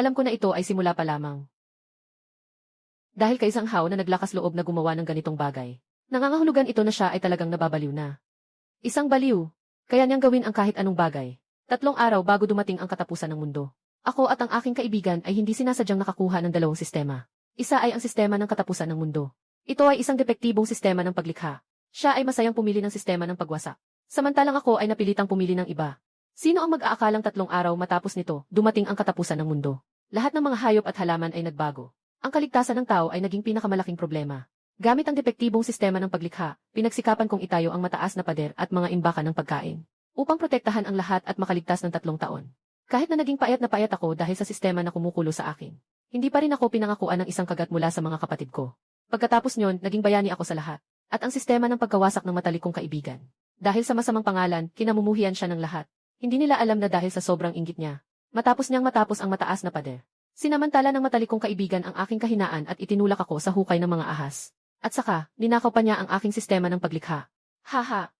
Alam ko na ito ay simula pa lamang. Dahil kay Zhang Hao na naglakas loob na gumawa ng ganitong bagay. Nangangahulugan ito na siya ay talagang nababaliw na. Isang baliw. Kaya niyang gawin ang kahit anong bagay. 3 araw bago dumating ang katapusan ng mundo. Ako at ang aking kaibigan ay hindi sinasadyang nakakuha ng 2 sistema. Isa ay ang sistema ng katapusan ng mundo. Ito ay isang depektibong sistema ng paglikha. Siya ay masayang pumili ng sistema ng pagwasak. Samantalang ako ay napilitang pumili ng iba. Sino ang mag-aakalang 3 araw matapos nito, dumating ang katapusan ng mundo? Lahat ng mga hayop at halaman ay nagbago. Ang kaligtasan ng tao ay naging pinakamalaking problema. Gamit ang depektibong sistema ng paglikha, pinagsikapan kong itayo ang mataas na pader at mga imbakan ng pagkain, upang protektahan ang lahat at makaligtas ng 3 taon. Kahit na naging payat na payat ako dahil sa sistema na kumukulo sa akin, hindi pa rin ako pinangakuan ng isang kagat mula sa mga kapatid ko. Pagkatapos nyon, naging bayani ako sa lahat. At ang sistema ng pagkawasak ng matalikong kaibigan. Dahil sa masamang pangalan, kinamumuhian siya ng lahat. Hindi nila alam na dahil sa sobrang inggit niya, matapos niyang matapos ang mataas na pader. Sinamantala ng matalikong kaibigan ang aking kahinaan at itinulak ako sa hukay ng mga ahas. At saka, ninakaw pa niya ang aking sistema ng paglikha. Haha!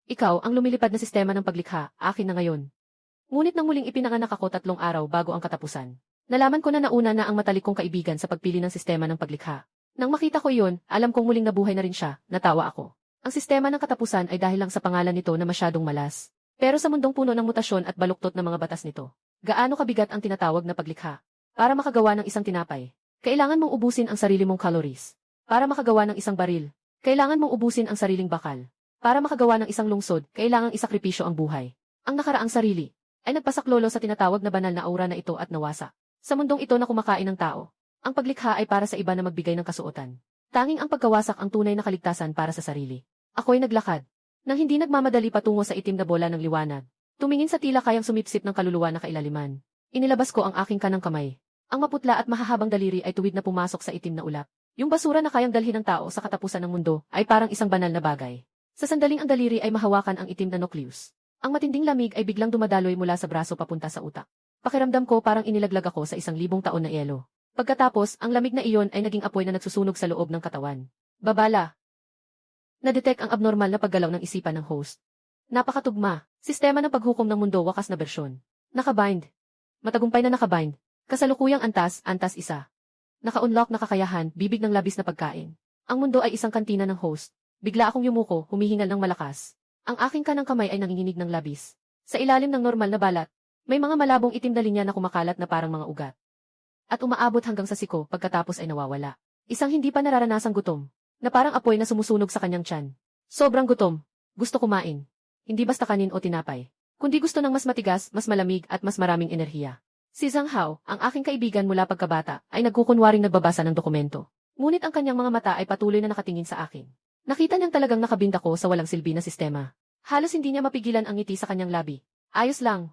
Ikaw ang lumilipad na sistema ng paglikha, akin na ngayon. Ngunit nang muling ipinanganak ako 3 araw bago ang katapusan. Nalaman ko na nauna na ang matalikong kaibigan sa pagpili ng sistema ng paglikha. Nang makita ko iyon, alam kong muling nabuhay na rin siya, natawa ako. Ang sistema ng katapusan ay dahil lang sa pangalan nito na masyadong malas. Pero sa mundong puno ng mutasyon at baluktot ng mga batas nito, gaano kabigat ang tinatawag na paglikha? Para makagawa ng isang tinapay, kailangan mong ubusin ang sarili mong calories. Para makagawa ng isang baril, kailangan mong ubusin ang sariling bakal. Para makagawa ng isang lungsod, kailangang isakripisyo ang buhay. Ang nakaraang sarili ay nagpasaklolo sa tinatawag na banal na aura na ito at nawasa. Sa mundong ito na kumakain ng tao, ang paglikha ay para sa iba na magbigay ng kasuotan. Tanging ang pagkawasak ang tunay na kaligtasan para sa sarili. Ako'y naglakad. Nang hindi nagmamadali patungo sa itim na bola ng liwanag, tumingin sa tila kayang sumipsip ng kaluluwa na kailaliman. Inilabas ko ang aking kanang kamay. Ang maputla at mahahabang daliri ay tuwid na pumasok sa itim na ulap. Yung basura na kayang dalhin ng tao sa katapusan ng mundo ay parang isang banal na bagay. Sa sandaling ang daliri ay mahawakan ang itim na nucleus. Ang matinding lamig ay biglang dumadaloy mula sa braso papunta sa utak. Pakiramdam ko parang inilaglag ako sa 1,000 taon na yelo. Pagkatapos, ang lamig na iyon ay naging apoy na nagsusunog sa loob ng katawan. Babala. Na-detect ang abnormal na paggalaw ng isipan ng host. Napakatugma. Sistema ng paghukom ng mundo wakas na bersyon. Nakabind. Matagumpay na nakabind. Kasalukuyang antas 1. Naka-unlock na kakayahan, bibig ng labis na pagkain. Ang mundo ay isang kantina ng host. Bigla akong yumuko, humihingal ng malakas. Ang aking kanang kamay ay nanginginig ng labis. Sa ilalim ng normal na balat, may mga malabong itim na linya na kumakalat na parang mga ugat. At umaabot hanggang sa siko pagkatapos ay nawawala. Isang hindi pa nararanasang gutom, na parang apoy na sumusunog sa kanyang tiyan. Sobrang gutom. Gusto kumain. Hindi basta kanin o tinapay, kundi gusto ng mas matigas, mas malamig at mas maraming enerhiya. Si Zhang Hao, ang aking kaibigan mula pagkabata, ay nagkukunwaring nagbabasa ng dokumento. Ngunit ang kanyang mga mata ay patuloy na nakatingin sa akin. Nakita niyang talagang nakabinda ko sa walang silbi na sistema. Halos hindi niya mapigilan ang ngiti sa kanyang labi. Ayos lang.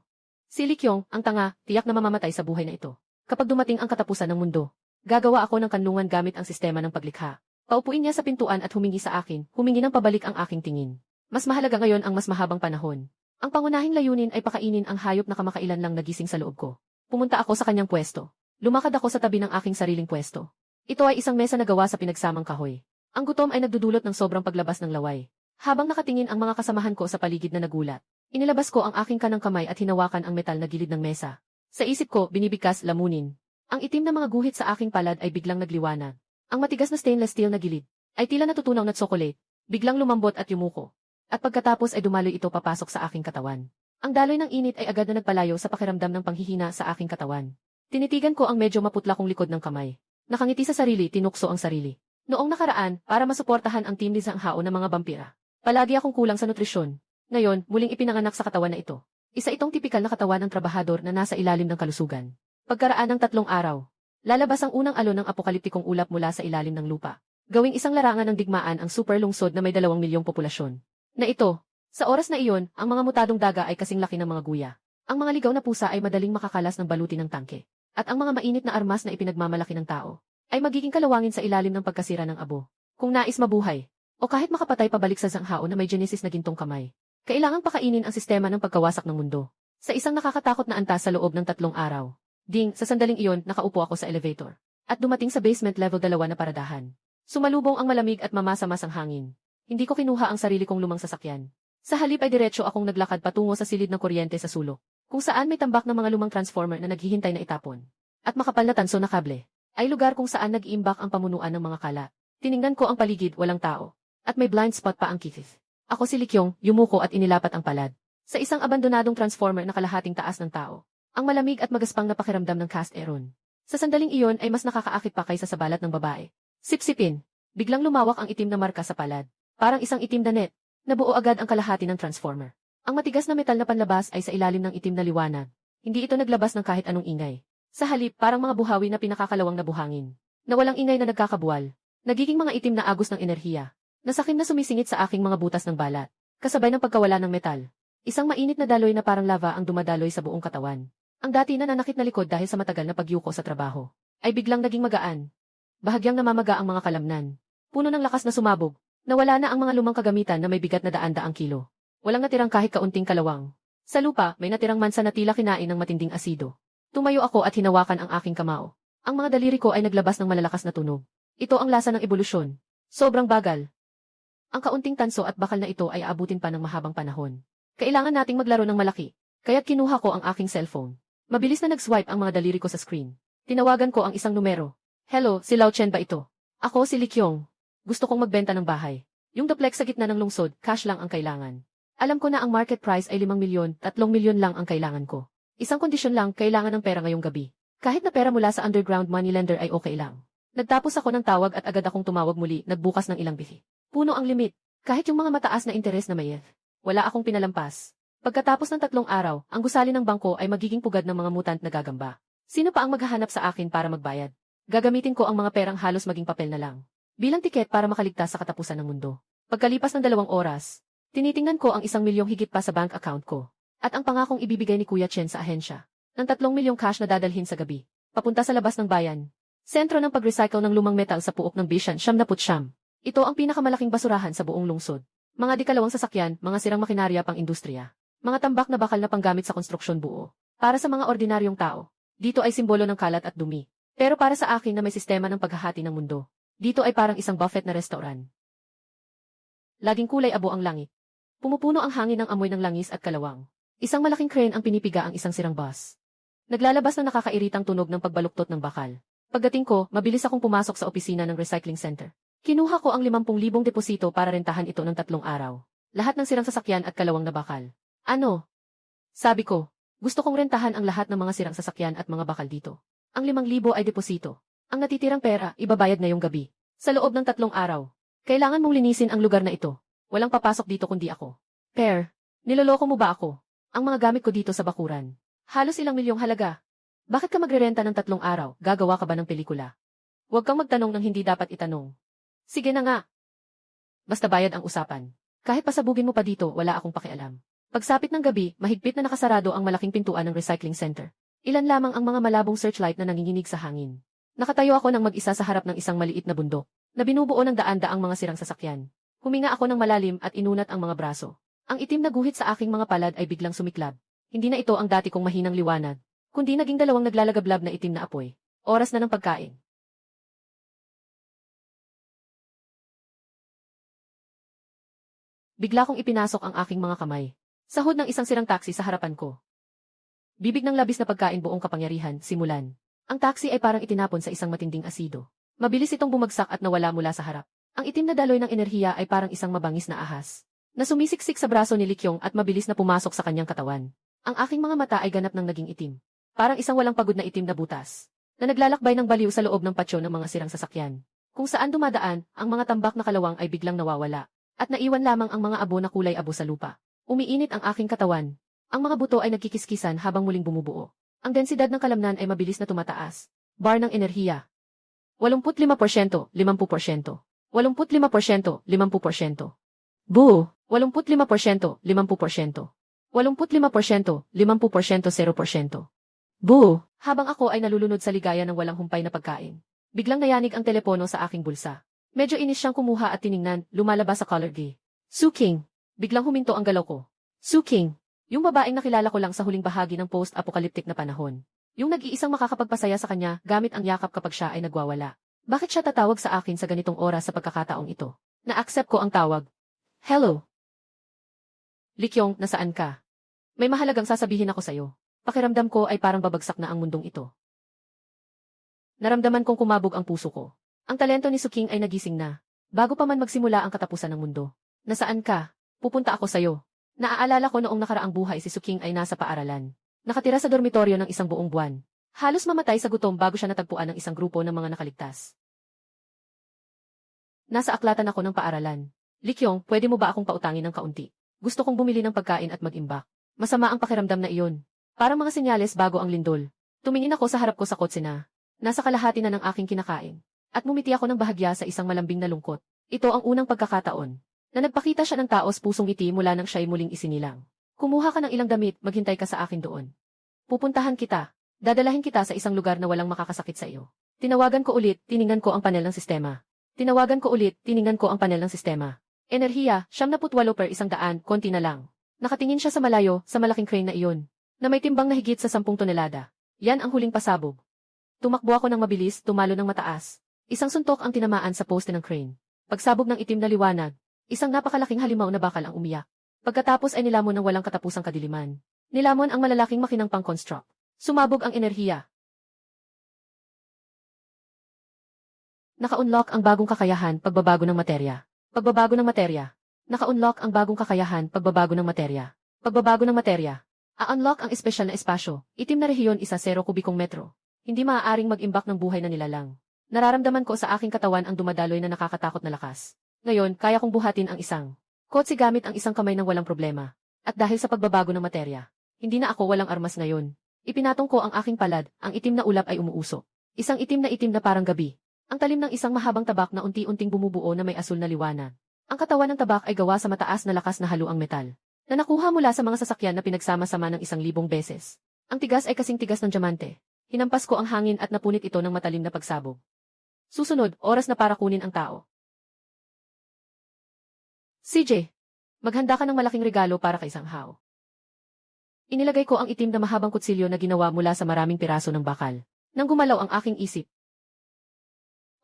Si Li Qiong, ang tanga, tiyak na mamamatay sa buhay na ito. Kapag dumating ang katapusan ng mundo, gagawa ako ng kanlungan gamit ang sistema ng paglikha. Paupuin niya sa pintuan at humingi sa akin, humingi ng pabalik ang aking tingin. Mas mahalaga ngayon ang mas mahabang panahon. Ang pangunahing layunin ay pakainin ang hayop na kamakailan lang nagising sa loob ko. Pumunta ako sa kanyang pwesto. Lumakad ako sa tabi ng aking sariling pwesto. Ito ay isang mesa na gawa sa pinagsamang kahoy. Ang gutom ay nagdudulot ng sobrang paglabas ng laway. Habang nakatingin ang mga kasamahan ko sa paligid na nagulat, inilabas ko ang aking kanang kamay at hinawakan ang metal na gilid ng mesa. Sa isip ko, binibigkas, lamunin. Ang itim na mga guhit sa aking palad ay biglang nagliwanag. Ang matigas na stainless steel na gilid ay tila natutunaw na tsokolate, biglang lumambot at yumuko. At pagkatapos ay dumaloy ito papasok sa aking katawan. Ang daloy ng init ay agad na nagpalayo sa pakiramdam ng panghihina sa aking katawan. Tinitigan ko ang medyo maputla kong likod ng kamay. Nakangiti sa sarili, tinukso ang sarili. Noong nakaraan, para masuportahan ang team ni Zhang Hao ng mga vampira, palagi akong kulang sa nutrisyon. Ngayon, muling ipinanganak sa katawan na ito. Isa itong tipikal na katawan ng trabahador na nasa ilalim ng kalusugan. Pagkaraan ng 3 araw, lalabas ang unang alon ng apokaliptikong ulap mula sa ilalim ng lupa. Gawing isang larangan ng digmaan ang super lungsod na may 2 milyong populasyon. Na ito, sa oras na iyon, ang mga mutadong daga ay kasing laki ng mga guya. Ang mga ligaw na pusa ay madaling makakalas ng baluti ng tangke. At ang mga mainit na armas na ipinagmamalaki ng tao ay magiging kalawangin sa ilalim ng pagkasira ng abo. Kung nais mabuhay, o kahit makapatay pabalik sa Zhang Hao na may genesis na gintong kamay, kailangang pakainin ang sistema ng pagkawasak ng mundo. Sa isang nakakatakot na antas sa loob ng 3 araw. Ding, sa sandaling iyon, nakaupo ako sa elevator. At dumating sa basement level 2 na paradahan. Sumalubong ang malamig at mamasamasang hangin. Hindi ko kinuha ang sarili kong lumang sasakyan. Sa halip ay diretso akong naglakad patungo sa silid ng kuryente sa sulok. kung saan may tambak ng mga lumang transformer na naghihintay na itapon. At makapal na tanso na kable, ay lugar kung saan nag-iimbak ang pamunuan ng mga kalat. Tiningnan ko ang paligid, walang tao. At may blind spot pa ang Kithith. Ako si Likyong, yumuko at inilapat ang palad. Sa isang abandonadong transformer na kalahating taas ng tao. Ang malamig at magaspang na pakiramdam ng cast aeron. Sa sandaling iyon ay mas nakakaakit pa kaysa sa balat ng babae. Sipsipin. Biglang lumawak ang itim na marka sa palad. Parang isang itim na net. Nabuo agad ang kalahati ng transformer. Ang matigas na metal na panlabas ay sa ilalim ng itim na liwanag. Hindi ito naglabas ng kahit anong ingay. Sa halip, parang mga buhawi na pinakakalawang na buhangin. Na walang ingay na nagkakabuwal. Nagiging mga itim na agos ng enerhiya. Nasakim na sumisingit sa aking mga butas ng balat. Kasabay ng pagkawala ng metal. Isang mainit na daloy na parang lava ang dumadaloy sa buong katawan. Ang dati na nanakit na likod dahil sa matagal na pagyuko sa trabaho, ay biglang naging magaan. Bahagyang namamaga ang mga kalamnan. Puno ng lakas na sumabog. Nawala na ang mga lumang kagamitan na may bigat na daan-daang kilo. Walang natirang kahit kaunting kalawang. Sa lupa, may natirang mansa na tila kinain ng matinding asido. Tumayo ako at hinawakan ang aking kamao. Ang mga daliri ko ay naglabas ng malalakas na tunog. Ito ang lasa ng ebolusyon. Sobrang bagal. Ang kaunting tanso at bakal na ito ay aabutin pa ng mahabang panahon. Kailangan nating maglaro ng malaki. Kaya't kinuha ko ang aking cellphone. Mabilis na nag-swipe ang mga daliri ko sa screen. Tinawagan ko ang isang numero. Hello, si Lao Chen ba ito? Ako si Likyong. Gusto kong magbenta ng bahay. Yung duplex sa gitna ng lungsod, cash lang ang kailangan. Alam ko na ang market price ay 5 milyon, 3 milyon lang ang kailangan ko. Isang kondisyon lang, kailangan ng pera ngayong gabi. Kahit na pera mula sa underground moneylender ay okay lang. Nagtapos ako ng tawag at agad akong tumawag muli, nagbukas ng ilang bihi. Puno ang limit. Kahit yung mga mataas na interes na mayeth. Wala akong pinalampas. Pagkatapos ng 3 araw, ang gusali ng bangko ay magiging pugad ng mga mutant na gagamba. Sino pa ang maghahanap sa akin para magbayad? Gagamitin ko ang mga perang halos maging papel na lang. Bilang tiket para makaligtas sa katapusan ng mundo. Pagkalipas ng 2 oras, tinitingnan ko ang 1 milyong higit pa sa bank account ko. At ang pangakong ibibigay ni Kuya Chen sa ahensya. Ng 3 milyong cash na dadalhin sa gabi. Papunta sa labas ng bayan. Sentro ng pag-recycle ng lumang metal sa puok ng Bishan, 79. Ito ang pinakamalaking basurahan sa buong lungsod. Mga dikalawang sasakyan, mga sirang makinarya pang industriya. Mga tambak na bakal na panggamit sa konstruksyon buo. Para sa mga ordinaryong tao, dito ay simbolo ng kalat at dumi. Pero para sa akin na may sistema ng paghahati ng mundo, dito ay parang isang buffet na restaurant. Laging kulay abo ang langit. Pumupuno ang hangin ng amoy ng langis at kalawang. Isang malaking crane ang pinipiga ang isang sirang bus. Naglalabas ng nakakairitang tunog ng pagbaluktot ng bakal. Pagdating ko, mabilis akong pumasok sa opisina ng recycling center. Kinuha ko ang 50,000 deposito para rentahan ito ng 3 araw. Lahat ng sirang sasakyan at kalawang na bakal. Ano? Sabi ko, gusto kong rentahan ang lahat ng mga sirang sasakyan at mga bakal dito. Ang 5,000 ay deposito. Ang natitirang pera, ibabayad ngayong gabi. Sa loob ng 3 araw. Kailangan mong linisin ang lugar na ito. Walang papasok dito kundi ako. Per, niloloko mo ba ako? Ang mga gamit ko dito sa bakuran. Halos ilang milyong halaga. Bakit ka magrerenta ng 3 araw? Gagawa ka ba ng pelikula? Huwag kang magtanong ng hindi dapat itanong. Sige na nga. Basta bayad ang usapan. Kahit pasabugin mo pa dito, wala akong pakialam. Pagsapit ng gabi, mahigpit na nakasarado ang malaking pintuan ng recycling center. Ilan lamang ang mga malabong searchlight na nanginginig sa hangin. Nakatayo ako ng mag-isa sa harap ng isang maliit na bundok, na binubuo ng daan-daang mga sirang sasakyan. Huminga ako ng malalim at inunat ang mga braso. Ang itim na guhit sa aking mga palad ay biglang sumiklab. Hindi na ito ang dati kong mahinang liwanag, kundi naging 2 naglalagablab na itim na apoy. Oras na ng pagkain. Bigla kong ipinasok ang aking mga kamay. Sahod ng isang sirang taxi sa harapan ko. Bibig ng labis na pagkain buong kapangyarihan, simulan. Ang taxi ay parang itinapon sa isang matinding asido. Mabilis itong bumagsak at nawala mula sa harap. Ang itim na daloy ng enerhiya ay parang isang mabangis na ahas, na sumisiksik sa braso ni Likyong at mabilis na pumasok sa kanyang katawan. Ang aking mga mata ay ganap ng naging itim. Parang isang walang pagod na itim na butas, na naglalakbay ng baliw sa loob ng patio ng mga sirang sasakyan. Kung saan dumadaan, ang mga tambak na kalawang ay biglang nawawala, at naiwan lamang ang mga abo na kulay abo sa lupa. Umiinit ang aking katawan. Ang mga buto ay nagkikiskisan habang muling bumubuo. Ang densidad ng kalamnan ay mabilis na tumataas. Bar ng enerhiya. 85%, 50%. 85%, 50%. Boo! 85%, 50%. 85%, 50%, 0%. Boo! Habang ako ay nalulunod sa ligaya ng walang humpay na pagkain, biglang nayanig ang telepono sa aking bulsa. Medyo inis siyang kumuha at tiningnan, lumalabas sa caller ID. Suking! Biglang huminto ang galaw ko. Suking! Yung babaeng nakilala ko lang sa huling bahagi ng post-apocalyptic na panahon. Yung nag-iisang makakapagpasaya sa kanya gamit ang yakap kapag siya ay nagwawala. Bakit siya tatawag sa akin sa ganitong oras sa pagkakataong ito? Na-accept ko ang tawag. Hello? Likyong, nasaan ka? May mahalagang sasabihin ako sa'yo. Pakiramdam ko ay parang babagsak na ang mundong ito. Naramdaman kong kumabog ang puso ko. Ang talento ni Suking ay nagising na. Bago pa man magsimula ang katapusan ng mundo. Nasaan ka? Pupunta ako sa'yo. Naaalala ko noong nakaraang buhay si Suking ay nasa paaralan. Nakatira sa dormitoryo ng isang buong buwan. Halos mamatay sa gutom bago siya natagpuan ng isang grupo ng mga nakaligtas. Nasa aklatan ako ng paaralan. Likyong, pwede mo ba akong pautangin ng kaunti? Gusto kong bumili ng pagkain at mag-imbak. Masama ang pakiramdam na iyon. Parang mga senyales bago ang lindol. Tumingin ako sa harap ko sa kotse na. Nasa kalahati na ng aking kinakain. At mumiti ako ng bahagya sa isang malambing na lungkot. Ito ang unang pagkakataon na nagpakita siya ng taos pusong ngiti mula nang siya'y muling isinilang. Kumuha ka ng ilang damit, maghintay ka sa akin doon. Pupuntahan kita. Dadalahin kita sa isang lugar na walang makakasakit sa iyo. Tinawagan ko ulit, tiningnan ko ang panel ng sistema. Tinawagan ko ulit, tiningnan ko ang panel ng sistema. Enerhiya, 78/100, konti na lang. Nakatingin siya sa malayo, sa malaking crane na iyon, na may timbang na higit sa 10 tonelada. Yan ang huling pasabog. Tumakbo ako ng mabilis, tumalo ng mataas. Isang suntok ang tinamaan sa poste ng crane. Pagsabog ng itim na liwanag, isang napakalaking halimaw na bakal ang umiyak. Pagkatapos ay nilamon ng walang katapusang kadiliman. Nilamon ang malalaking makinang pang-construct. Sumabog ang enerhiya. Naka-unlock ang bagong kakayahan, pagbabago ng materya. Pagbabago ng materya. Naka-unlock ang bagong kakayahan, pagbabago ng materya. Pagbabago ng materya. A-unlock ang espesyal na espasyo, itim na rehiyon 10 kubikong metro. Hindi maaaring mag-imbak ng buhay na nilalang. Nararamdaman ko sa aking katawan ang dumadaloy na nakakatakot na lakas. Ngayon, kaya kong buhatin ang isang kotse gamit ang isang kamay ng walang problema. At dahil sa pagbabago ng materya, hindi na ako walang armas ngayon. Ipinatong ko ang aking palad, ang itim na ulap ay umuusok. Isang itim na parang gabi. Ang talim ng isang mahabang tabak na unti-unting bumubuo na may asul na liwanag. Ang katawan ng tabak ay gawa sa mataas na lakas na haluang metal, na nakuha mula sa mga sasakyan na pinagsama-sama ng 1,000 beses. Ang tigas ay kasing tigas ng diamante. Hinampas ko ang hangin at napunit ito ng matalim na pagsabog. Susunod, oras na para kunin ang tao. CJ, maghanda ka ng malaking regalo para kay Sanghao. Inilagay ko ang itim na mahabang kutsilyo na ginawa mula sa maraming piraso ng bakal. Nang gumalaw ang aking isip.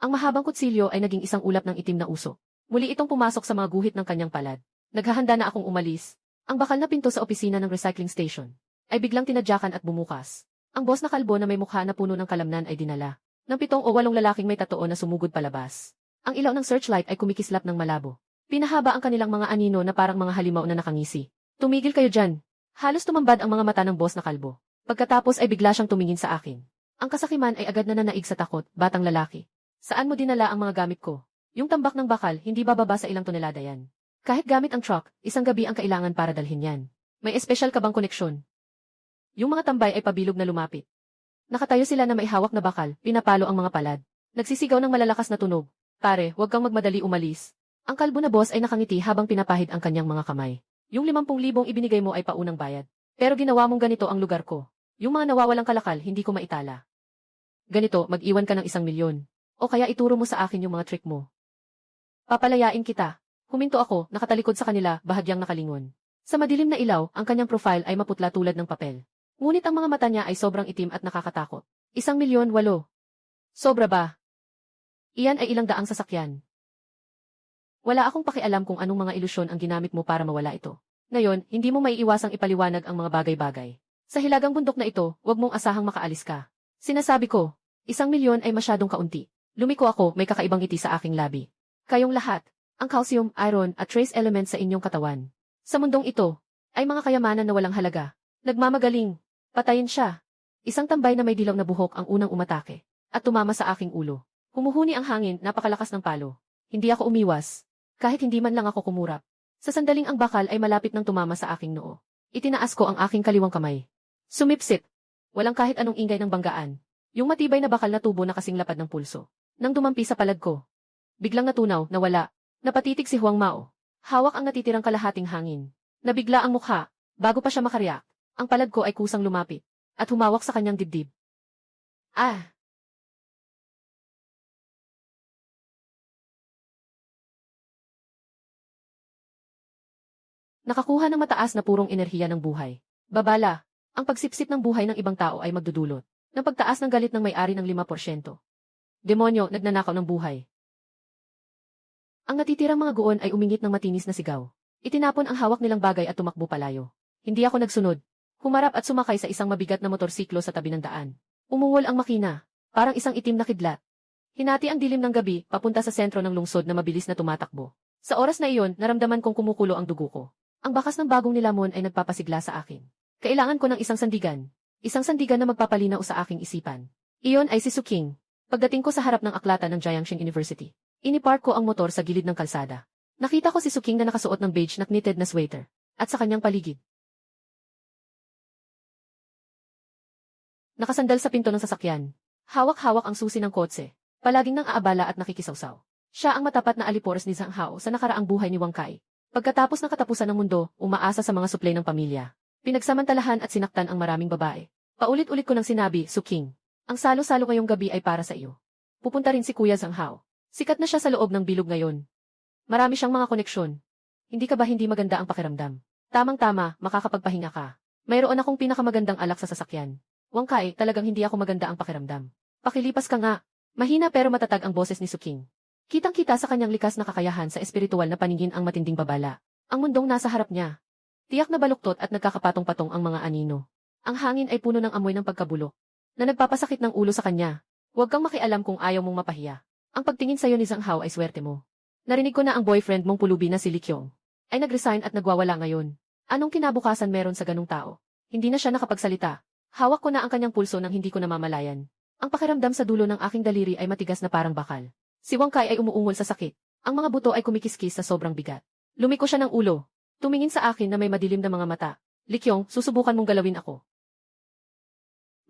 Ang mahabang kutsilyo ay naging isang ulap ng itim na usok. Muli itong pumasok sa mga guhit ng kanyang palad. Naghahanda na akong umalis. Ang bakal na pinto sa opisina ng recycling station ay biglang tinadyakan at bumukas. Ang boss na kalbo na may mukha na puno ng kalamnan ay dinala ng 7 o 8 lalaking may tatoo na sumugod palabas. Ang ilaw ng searchlight ay kumikislap ng malabo. Pinahaba ang kanilang mga anino na parang mga halimaw na nakangisi. Tumigil kayo dyan. Halos tumambad ang mga mata ng boss na kalbo. Pagkatapos ay bigla siyang tumingin sa akin. Ang kasakiman ay agad na nanaig sa takot, batang lalaki. Saan mo dinala ang mga gamit ko? Yung tambak ng bakal, hindi bababa sa ilang tonelada yan. Kahit gamit ang truck, isang gabi ang kailangan para dalhin yan. May espesyal ka bang koneksyon? Yung mga tambay ay pabilog na lumapit. Nakatayo sila na may hawak na bakal, pinapalo ang mga palad. Nagsisigaw ng malalakas na tunog. Pare, huwag kang magmadali umalis. Ang kalbo na boss ay nakangiti habang pinapahid ang kanyang mga kamay. Yung 50,000 ibinigay mo ay paunang bayad. Pero ginawa mong ganito ang lugar ko. Yung mga nawawalang kalakal, hindi ko maitala. Ganito, mag-iwan ka ng 1,000,000. O kaya ituro mo sa akin yung mga trick mo. Papalayain kita. Huminto ako, nakatalikod sa kanila, bahagyang nakalingon. Sa madilim na ilaw, ang kanyang profile ay maputla tulad ng papel. Ngunit ang mga mata niya ay sobrang itim at nakakatakot. 1,000,008. Sobra ba? Iyan ay ilang daang sasakyan. Wala akong pakialam kung anong mga ilusyon ang ginamit mo para mawala ito. Ngayon, hindi mo maiiwasang ipaliwanag ang mga bagay-bagay. Sa hilagang bundok na ito, huwag mong asahang makaalis ka. Sinasabi ko, 1,000,000 ay masyadong kaunti. Lumiko ako, may kakaibang ngiti sa aking labi. Kayong lahat, ang calcium, iron at trace elements sa inyong katawan. Sa mundong ito, ay mga kayamanan na walang halaga. Nagmamagaling. Patayin siya. Isang tambay na may dilaw na buhok ang unang umatake. At tumama sa aking ulo. Humuhuni ang hangin, napakalakas ng palo. Hindi ako umiwas. Kahit hindi man lang ako kumurap. Sa sandaling ang bakal ay malapit nang tumama sa aking noo. Itinaas ko ang aking kaliwang kamay. Sumipsip. Walang kahit anong ingay ng banggaan. Yung matibay na bakal na tubo na kasing lapad ng pulso. Nang dumampi sa palad ko. Biglang natunaw, nawala. Napatitig si Huang Mao. Hawak ang natitirang kalahating hangin. Nabigla ang mukha. Bago pa siya makariyak, ang palad ko ay kusang lumapit. At humawak sa kanyang dibdib. Ah! Nakakuha ng mataas na purong enerhiya ng buhay. Babala, ang pagsipsip ng buhay ng ibang tao ay magdudulot ng pagtaas ng galit ng may-ari ng 5%. Demonyo, nagnanakaw ng buhay. Ang natitirang mga guon ay umingit ng matinis na sigaw. Itinapon ang hawak nilang bagay at tumakbo palayo. Hindi ako nagsunod. Humarap at sumakay sa isang mabigat na motorsiklo sa tabi ng daan. Umungol ang makina, parang isang itim na kidlat. Hinati ang dilim ng gabi, papunta sa sentro ng lungsod na mabilis na tumatakbo. Sa oras na iyon, naramdaman kong kumukulo ang dugo ko. Ang bakas ng bagong nilamon ay nagpapasigla sa akin. Kailangan ko ng isang sandigan. Isang sandigan na magpapalinaw sa aking isipan. Iyon ay si Suking. Pagdating ko sa harap ng aklatan ng Jiangshan University, inipark ko ang motor sa gilid ng kalsada. Nakita ko si Suking na nakasuot ng beige na knitted na sweater, at sa kanyang paligid. Nakasandal sa pinto ng sasakyan. Hawak-hawak ang susi ng kotse. Palaging nang aabala at nakikisawsaw. Siya ang matapat na aliporas ni Zhang Hao sa nakaraang buhay ni Wang Kai. Pagkatapos ng katapusan ng mundo, umaasa sa mga suplay ng pamilya. Pinagsamantalahan at sinaktan ang maraming babae. Paulit-ulit ko nang sinabi, Suking, ang salo-salo ngayong gabi ay para sa iyo. Pupunta rin si Kuya Zhang Hao. Sikat na siya sa loob ng bilog ngayon. Marami siyang mga koneksyon. Hindi ka ba hindi maganda ang pakiramdam? Tamang-tama, makakapagpahinga ka. Mayroon akong pinakamagandang alak sa sasakyan. Wang Kai, talagang hindi ako maganda ang pakiramdam. Pakilipas ka nga. Mahina pero matatag ang boses ni Suking. Kitang-kita sa kanyang likas na kakayahan sa espiritual na paningin ang matinding babala. Ang mundong nasa harap niya. Tiyak na baluktot at nagkakapatong-patong ang mga anino. Ang hangin ay puno ng amoy ng pagkabulok, na nagpapasakit ng ulo sa kanya. Huwag kang makialam kung ayaw mong mapahiya. Ang pagtingin sa'yo ni Zhang Hao ay swerte mo. Narinig ko na ang boyfriend mong pulubi na si Li Qiong ay nag-resign at nagwawala ngayon. Anong kinabukasan meron sa ganung tao? Hindi na siya nakapagsalita. Hawak ko na ang kanyang pulso nang hindi ko namamalayan. Ang pakiramdam sa dulo ng aking daliri ay matigas na parang bakal. Si Wang Kai ay umuungol sa sakit. Ang mga buto ay kumikiskis sa sobrang bigat. Lumiko siya ng ulo. Tumingin sa akin na may madilim na mga mata. Li Qiong, susubukan mong galawin ako.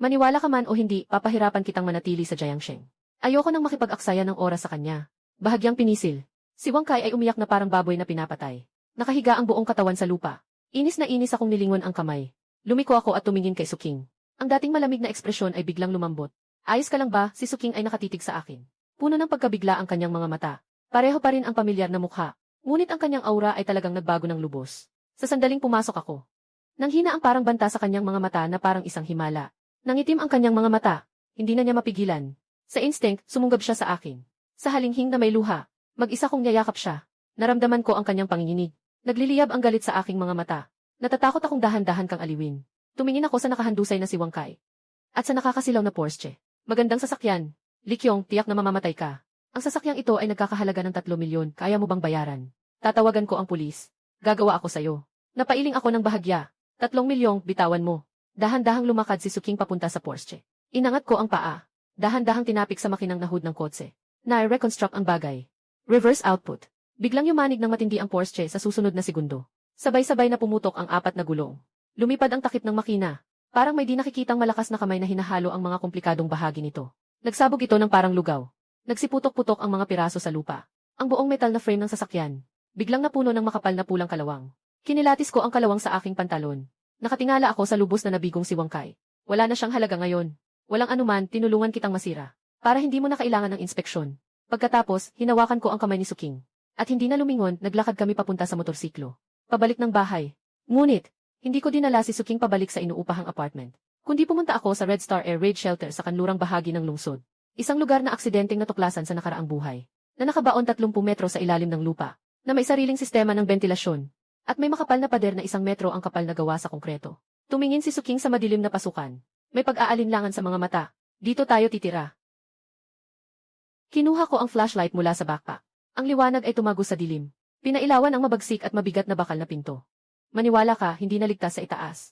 Maniwala ka man o hindi, papahirapan kitang manatili sa Jiangshan. Ayoko nang makipag-aksaya ng oras sa kanya. Bahagyang pinisil. Si Wang Kai ay umiyak na parang baboy na pinapatay. Nakahiga ang buong katawan sa lupa. Inis na inis akong nilingon ang kamay. Lumiko ako at tumingin kay Suking. Ang dating malamig na ekspresyon ay biglang lumambot. Ayos ka lang ba? Si Suking ay nakatitig sa akin. Puno ng pagkabigla ang kanyang mga mata. Pareho pa rin ang pamilyar na mukha. Ngunit ang kanyang aura ay talagang nagbago ng lubos. Sa sandaling pumasok ako. Nanghina ang parang banta sa kanyang mga mata na parang isang himala. Nangitim ang kanyang mga mata. Hindi na niya mapigilan. Sa instinct, sumunggab siya sa akin. Sa halinghing na may luha, mag-isa kong niyayakap siya. Naramdaman ko ang kanyang panginginig. Nagliliyab ang galit sa aking mga mata. Natatakot akong dahan-dahan kang aliwin. Tumingin ako sa nakahandusay na si Wang Kai. At sa nakakasilaw na Porsche. Magandang sasakyan. Li Qiong, tiyak na mamamatay ka. Ang sasakyang ito ay nagkakahalaga ng 3 milyon. Kaya mo bang bayaran? Tatawagan ko ang pulis. Gagawa ako sa'yo. Napailing ako ng bahagya. 3 milyong, bitawan mo. Dahan-dahang lumakad si Suking papunta sa Porsche. Inangat ko ang paa. Dahan-dahang tinapik sa makinang nahud ng kotse. Na-reconstruct ang bagay. Reverse output. Biglang yumanig ng matindi ang Porsche sa susunod na segundo. Sabay-sabay na pumutok ang 4 na gulong. Lumipad ang takip ng makina. Parang may di nakikitang malakas na kamay na hinahalo ang mga komplikadong bahagi nito. Nagsabog ito ng parang lugaw. Nagsiputok-putok ang mga piraso sa lupa. Ang buong metal na frame ng sasakyan. Biglang napuno ng makapal na pulang kalawang. Kinilatis ko ang kalawang sa aking pantalon. Nakatingala ako sa lubos na nabigong si Wang Kai. Wala na siyang halaga ngayon. Walang anuman, tinulungan kitang masira. Para hindi mo na kailangan ng inspeksyon. Pagkatapos, hinawakan ko ang kamay ni Suking. At hindi na lumingon, naglakad kami papunta sa motorsiklo. Pabalik ng bahay. Ngunit, hindi ko dinala si Suking pabalik sa inuupahang apartment. Kundi pumunta ako sa Red Star Air Raid Shelter sa kanlurang bahagi ng lungsod. Isang lugar na aksidenteng natuklasan sa nakaraang buhay. Na nakabaon 30 metro sa ilalim ng lupa. Na may sariling sistema ng bentilasyon. At may makapal na pader na 1 metro ang kapal na gawa sa konkreto. Tumingin si Suking sa madilim na pasukan. May pag-aalinlangan sa mga mata. Dito tayo titira. Kinuha ko ang flashlight mula sa backpack. Ang liwanag ay tumago sa dilim. Pinailawan ang mabagsik at mabigat na bakal na pinto. Maniwala ka, hindi naligtas sa itaas.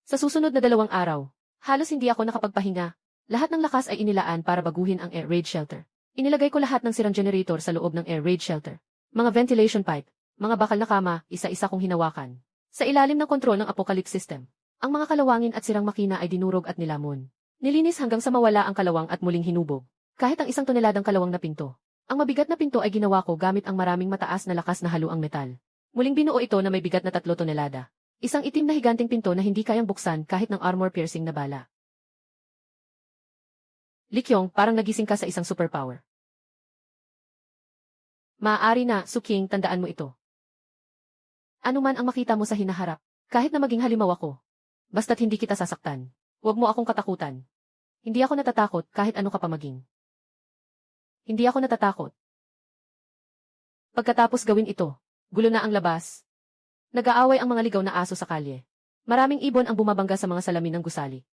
Sa susunod na 2 araw, halos hindi ako nakapagpahinga. Lahat ng lakas ay inilaan para baguhin ang air raid shelter. Inilagay ko lahat ng sirang generator sa loob ng air raid shelter. Mga ventilation pipe, mga bakal na kama, isa-isa kong hinawakan. Sa ilalim ng kontrol ng apocalypse system, ang mga kalawangin at sirang makina ay dinurog at nilamon. Nilinis hanggang sa mawala ang kalawang at muling hinubog. Kahit ang 1 toneladang kalawang na pinto. Ang mabigat na pinto ay ginawa ko gamit ang maraming mataas na lakas na haluang metal. Muling binuo ito na may bigat na 3 tonelada. Isang itim na higanting pinto na hindi kayang buksan kahit ng armor-piercing na bala. Li Qiong, parang nagising ka sa isang superpower. Maaari na, Suking, tandaan mo ito. Ano man ang makita mo sa hinaharap, kahit na maging halimaw ako. Basta't hindi kita sasaktan. Huwag mo akong katakutan. Hindi ako natatakot kahit ano ka pa maging. Hindi ako natatakot. Pagkatapos gawin ito, gulo na ang labas. Nag-aaway ang mga ligaw na aso sa kalye. Maraming ibon ang bumabangga sa mga salamin ng gusali.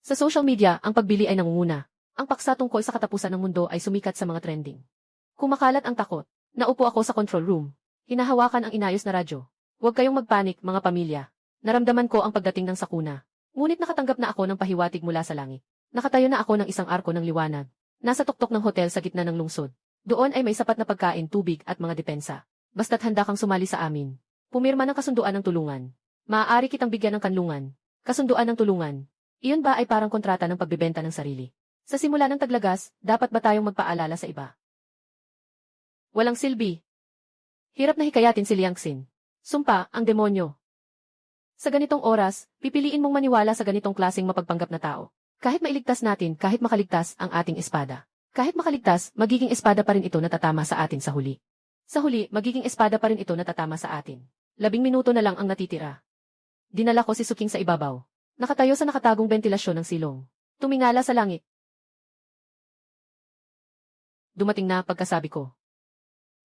Sa social media, ang pagbili ay nangunguna. Ang paksa tungkol sa katapusan ng mundo ay sumikat sa mga trending. Kumakalat ang takot. Naupo ako sa control room. Hinahawakan ang inayos na radyo. Huwag kayong magpanik, mga pamilya. Naramdaman ko ang pagdating ng sakuna. Ngunit nakatanggap na ako ng pahiwatig mula sa langit. Nakatayo na ako ng isang arko ng liwanag. Nasa tuktok ng hotel sa gitna ng lungsod. Doon ay may sapat na pagkain, tubig at mga depensa. Basta't handa kang sumali sa amin. Pumirma ng kasunduan ng tulungan. Maaari kitang bigyan ng kanlungan. Kasunduan ng tulungan. Iyon ba ay parang kontrata ng pagbebenta ng sarili? Sa simula ng taglagas, dapat ba tayong magpaalala sa iba? Walang silbi. Hirap na hikayatin si Liang Xin. Sumpa, ang demonyo. Sa ganitong oras, pipiliin mong maniwala sa ganitong klaseng mapagpanggap na tao. Kahit mailigtas natin, kahit makaligtas ang ating espada. Kahit makaligtas, magiging espada pa rin ito na tatama sa atin sa huli. Sa huli, magiging espada pa rin ito na tatama sa atin. 10 minuto na lang ang natitira. Dinala ko si Suking sa ibabaw. Nakatayo sa nakatagong ventilasyon ng silong. Tumingala sa langit. Dumating na pagkasabi ko.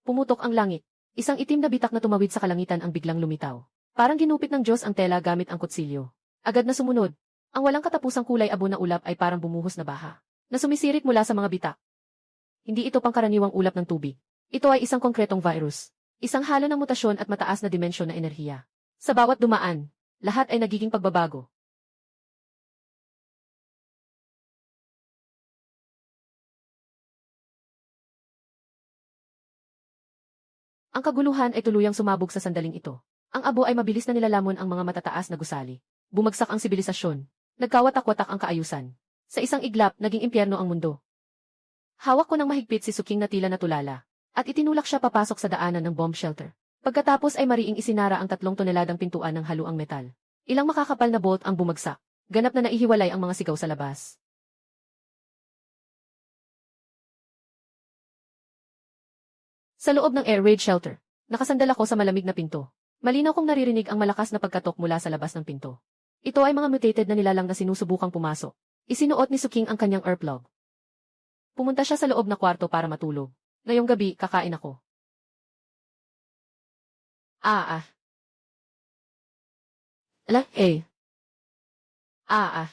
Pumutok ang langit. Isang itim na bitak na tumawid sa kalangitan ang biglang lumitaw. Parang ginupit ng Diyos ang tela gamit ang kutsilyo. Agad na sumunod. Ang walang katapusang kulay abo na ulap ay parang bumuhos na baha, na sumisirit mula sa mga bitak. Hindi ito pangkaraniwang ulap ng tubig. Ito ay isang konkretong virus. Isang halo ng mutasyon at mataas na dimensyon na enerhiya. Sa bawat dumaan, lahat ay nagiging pagbabago. Ang kaguluhan ay tuluyang sumabog sa sandaling ito. Ang abo ay mabilis na nilalamon ang mga matataas na gusali. Bumagsak ang sibilisasyon. Nagkawatak-watak ang kaayusan. Sa isang iglap, naging impyerno ang mundo. Hawak ko ng mahigpit si Suking na tila natulala, at itinulak siya papasok sa daanan ng bomb shelter. Pagkatapos ay mariing isinara ang 3 toneladang pintuan ng haluang metal. Ilang makakapal na bolt ang bumagsak. Ganap na naihiwalay ang mga sigaw sa labas. Sa loob ng air raid shelter, nakasandal ako sa malamig na pinto. Malinaw kong naririnig ang malakas na pagkatok mula sa labas ng pinto. Ito ay mga mutated na nilalang na sinusubukang pumasok. Isinuot ni Suking ang kanyang earplug. Pumunta siya sa loob na kwarto para matulog. Ngayong gabi, kakain ako. Ala, eh. Ah, ah.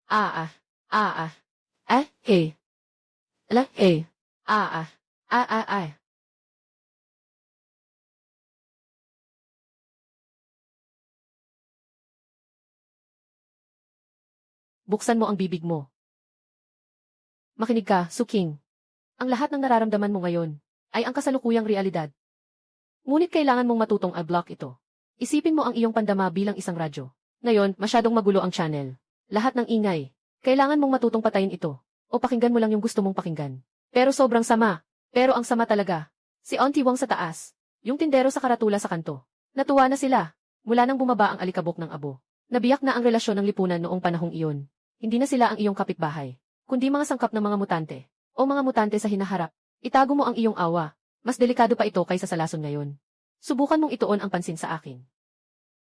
Ah, ah. Ah, ah. Eh. Ala, eh. Ah, ah. Ah, ah, ah. Buksan mo ang bibig mo. Makinig ka, Suking. Ang lahat ng nararamdaman mo ngayon ay ang kasalukuyang realidad. Ngunit kailangan mong matutong i-block ito. Isipin mo ang iyong pandama bilang isang radyo. Ngayon, masyadong magulo ang channel. Lahat ng ingay. Kailangan mong matutong patayin ito. O pakinggan mo lang yung gusto mong pakinggan. Pero sobrang sama. Pero ang sama talaga. Si Auntie Wong sa taas. Yung tindero sa karatula sa kanto. Natuwa na sila. Mula nang bumaba ang alikabok ng abo. Nabiyak na ang relasyon ng lipunan noong panahong iyon. Hindi na sila ang iyong kapitbahay, kundi mga sangkap ng mga mutante, o mga mutante sa hinaharap. Itago mo ang iyong awa. Mas delikado pa ito kaysa sa lason ngayon. Subukan mong ituon ang pansin sa akin.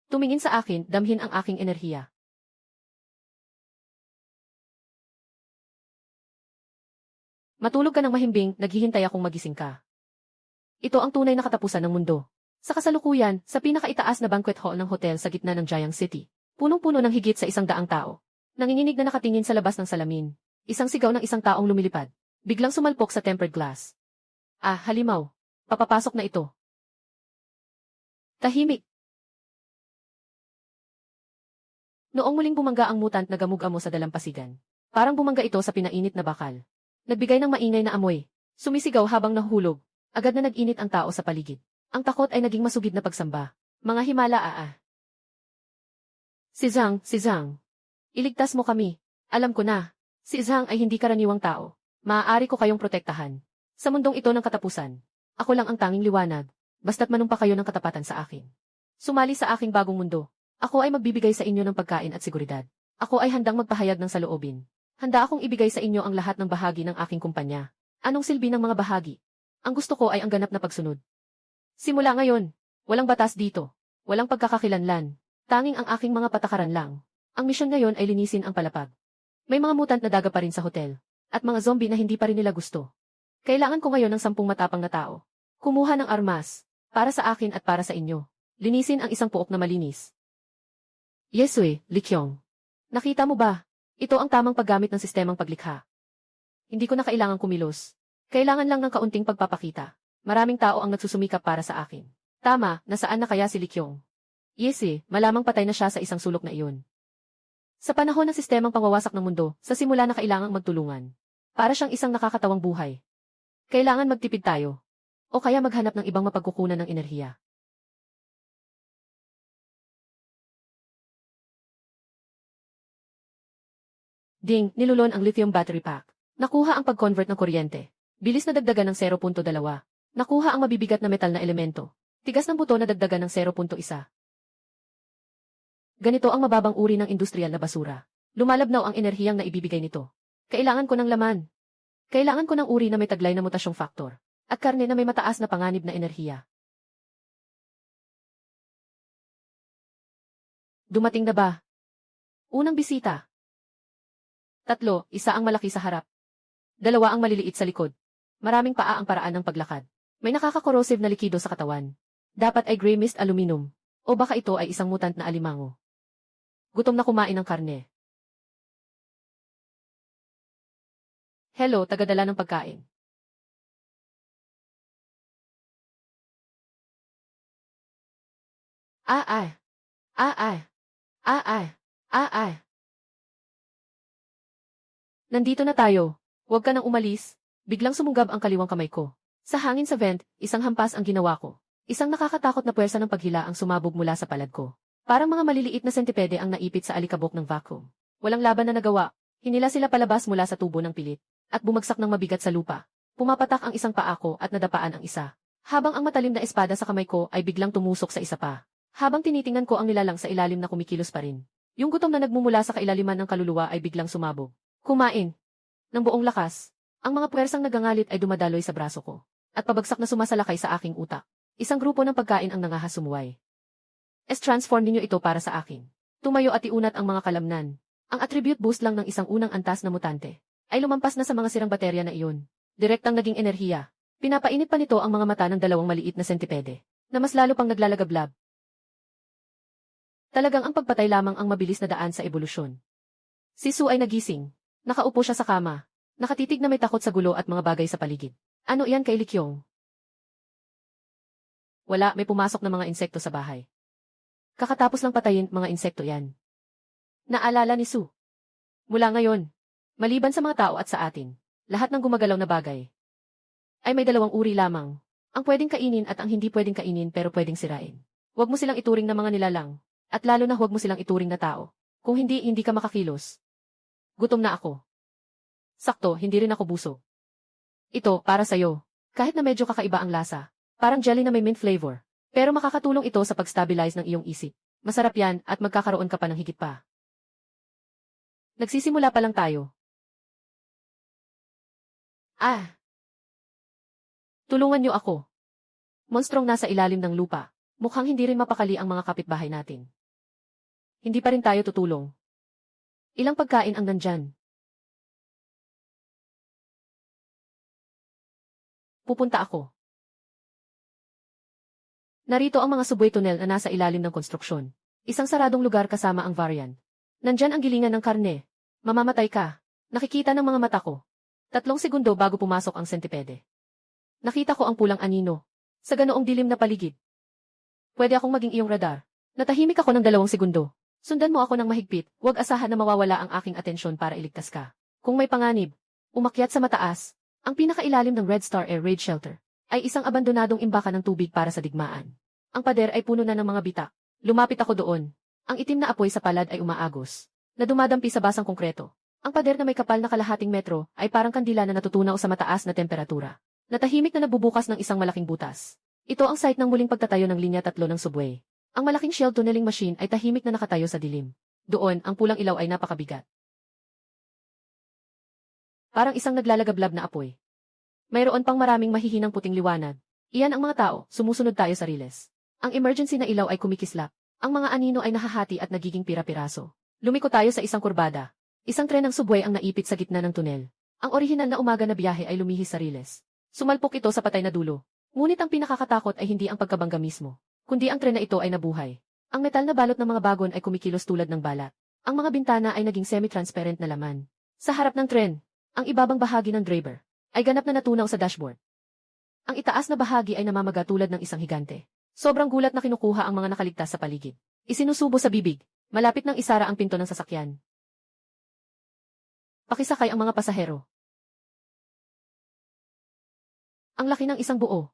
Tumingin sa akin, damhin ang aking enerhiya. Matulog ka ng mahimbing, naghihintay akong magising ka. Ito ang tunay na katapusan ng mundo. Sa kasalukuyan, sa pinakaitaas na banquet hall ng hotel sa gitna ng Jiang City, punong-puno ng higit sa 100 tao. Nanginginig na nakatingin sa labas ng salamin. Isang sigaw ng isang taong lumilipad. Biglang sumalpok sa tempered glass. Ah, halimaw. Papapasok na ito. Tahimik. Noong muling bumangga ang mutant na gamug-amo sa dalampasigan. Parang bumangga ito sa pinainit na bakal. Nagbigay ng maingay na amoy. Sumisigaw habang nahuhulog. Agad na nag-init ang tao sa paligid. Ang takot ay naging masugid na pagsamba. Mga himala. Si Zhang. Iligtas mo kami. Alam ko na. Si Zhang ay hindi karaniwang tao. Maaari ko kayong protektahan. Sa mundong ito ng katapusan, ako lang ang tanging liwanag. Basta't manumpa kayo ng katapatan sa akin. Sumali sa aking bagong mundo. Ako ay magbibigay sa inyo ng pagkain at seguridad. Ako ay handang magpahayag ng saloobin. Handa akong ibigay sa inyo ang lahat ng bahagi ng aking kumpanya. Anong silbi ng mga bahagi? Ang gusto ko ay ang ganap na pagsunod. Simula ngayon, walang batas dito. Walang pagkakakilanlan. Tanging ang aking mga patakaran lang. Ang misyon ngayon ay linisin ang palapag. May mga mutant na daga pa rin sa hotel. At mga zombie na hindi pa rin nila gusto. Kailangan ko ngayon ng 10 matapang na tao. Kumuha ng armas. Para sa akin at para sa inyo. Linisin ang isang puok na malinis. Yesue, Likyong. Nakita mo ba? Ito ang tamang paggamit ng sistemang paglikha. Hindi ko na kailangang kumilos. Kailangan lang ng kaunting pagpapakita. Maraming tao ang nagsusumikap para sa akin. Tama, nasaan na kaya si Likyong? Yesi, malamang patay na siya sa isang sulok na iyon. Sa panahon ng sistemang pangwawasak ng mundo, sa simula na kailangang magtulungan. Para siyang isang nakakatawang buhay. Kailangan magtipid tayo. O kaya maghanap ng ibang mapagkukunan ng enerhiya. Ding, nilulon ang lithium battery pack. Nakuha ang pag-convert ng kuryente. Bilis na dagdagan ng 0.2. Nakuha ang mabibigat na metal na elemento. Tigas ng buto na dagdagan ng 0.1. Ganito ang mababang uri ng industrial na basura. Lumalabnaw ang enerhiyang naibibigay nito. Kailangan ko ng laman. Kailangan ko ng uri na may taglay na mutasyong factor. At karne na may mataas na panganib na enerhiya. Dumating na ba? Unang bisita. 3, isa ang malaki sa harap. 2 ang maliliit sa likod. Maraming paa ang paraan ng paglakad. May nakaka-corrosive na likido sa katawan. Dapat ay gray mist aluminum. O baka ito ay isang mutant na alimango. Gutom na kumain ng karne. Hello, tagadala ng pagkain. Ay. Ay. Nandito na tayo. Huwag ka nang umalis. Biglang sumunggab ang kaliwang kamay ko. Sa hangin sa vent, isang hampas ang ginawa ko. Isang nakakatakot na puwersa ng paghila ang sumabog mula sa palad ko. Parang mga maliliit na sentipede ang naipit sa alikabok ng vacuum. Walang laban na nagawa. Hinila sila palabas mula sa tubo ng pilit. At bumagsak ng mabigat sa lupa. Pumapatak ang isang paa ko at nadapaan ang isa. Habang ang matalim na espada sa kamay ko ay biglang tumusok sa isa pa. Habang tinitingnan ko ang nilalang sa ilalim na kumikilos pa rin. Yung gutom na nagmumula sa kailaliman ng kaluluwa ay biglang sumabog. Kumain. Ng buong lakas. Ang mga puwersang nagangalit ay dumadaloy sa braso ko. At pabagsak na sumasalakay sa aking utak. Isang grupo ng pagkain ang nangahasumuway. Transform ninyo ito para sa akin. Tumayo at iunat ang mga kalamnan. Ang attribute boost lang ng isang unang antas na mutante ay lumampas na sa mga sirang baterya na iyon. Direktang naging enerhiya. Pinapainit pa nito ang mga mata ng 2 maliit na sentipede na mas lalo pang naglalagablab. Talagang ang pagpatay lamang ang mabilis na daan sa ebolusyon. Si Su ay nagising. Nakaupo siya sa kama. Nakatitig na may takot sa gulo at mga bagay sa paligid. Ano iyan kay Likyong? Wala, may pumasok na mga insekto sa bahay. Kakatapos lang patayin mga insekto yan. Naalala ni Su. Mula ngayon, maliban sa mga tao at sa atin, lahat ng gumagalaw na bagay ay may 2 uri lamang. Ang pwedeng kainin at ang hindi pwedeng kainin pero pwedeng sirain. Huwag mo silang ituring na mga nilalang. At lalo na huwag mo silang ituring na tao. Kung hindi, hindi ka makakilos. Gutom na ako. Sakto, hindi rin ako busog. Ito, para sa'yo. Kahit na medyo kakaiba ang lasa. Parang jelly na may mint flavor. Pero makakatulong ito sa pag-stabilize ng iyong isip. Masarap yan at magkakaroon ka pa ng higit pa. Nagsisimula pa lang tayo. Tulungan niyo ako. Monstrong nasa ilalim ng lupa. Mukhang hindi rin mapakali ang mga kapitbahay natin. Hindi pa rin tayo tutulong. Ilang pagkain ang nandyan? Pupunta ako. Narito ang mga subway tunnel na nasa ilalim ng konstruksyon. Isang saradong lugar kasama ang variant. Nandyan ang gilingan ng karne. Mamamatay ka. Nakikita ng mga mata ko. 3 segundo bago pumasok ang sentipede. Nakita ko ang pulang anino. Sa ganoong dilim na paligid. Pwede akong maging iyong radar. Natahimik ako ng 2 segundo. Sundan mo ako ng mahigpit, huwag asahan na mawawala ang aking atensyon para iligtas ka. Kung may panganib, umakyat sa mataas. Ang pinakailalim ng Red Star Air Raid Shelter ay isang abandonadong imbakan ng tubig para sa digmaan. Ang pader ay puno na ng mga bitak. Lumapit ako doon. Ang itim na apoy sa palad ay umaagos, na dumadampi sa basang konkreto. Ang pader na may kapal na kalahating metro ay parang kandila na natutunaw sa mataas na temperatura. Natahimik na nagbubukas ng isang malaking butas. Ito ang site ng muling pagtatayo ng linya 3 ng subway. Ang malaking shield tunneling machine ay tahimik na nakatayo sa dilim. Doon, ang pulang ilaw ay napakabigat. Parang isang naglalagablab na apoy. Mayroon pang maraming mahihinang puting liwanag. Iyan ang mga tao, sumusunod tayo sa riles. Ang emergency na ilaw ay kumikislap. Ang mga anino ay nahahati at nagiging pira-piraso. Lumiko tayo sa isang kurbada. Isang tren ng subway ang naipit sa gitna ng tunel. Ang orihinal na umaga na biyahe ay lumihis sa riles. Sumalpok ito sa patay na dulo. Ngunit ang pinakakatakot ay hindi ang pagkabangga mismo, kundi ang tren na ito ay nabuhay. Ang metal na balot ng mga bagon ay kumikilos tulad ng balat. Ang mga bintana ay naging semi-transparent na laman. Sa harap ng tren, ang ibabang bahagi ng driver ay ganap na natunaw sa dashboard. Ang itaas na bahagi ay namamaga tulad ng isang higante. Sobrang gulat na kinukuha ang mga nakaligtas sa paligid. Isinusubo sa bibig, malapit nang isara ang pinto ng sasakyan. Pakisakay ang mga pasahero. Ang laki ng isang buo.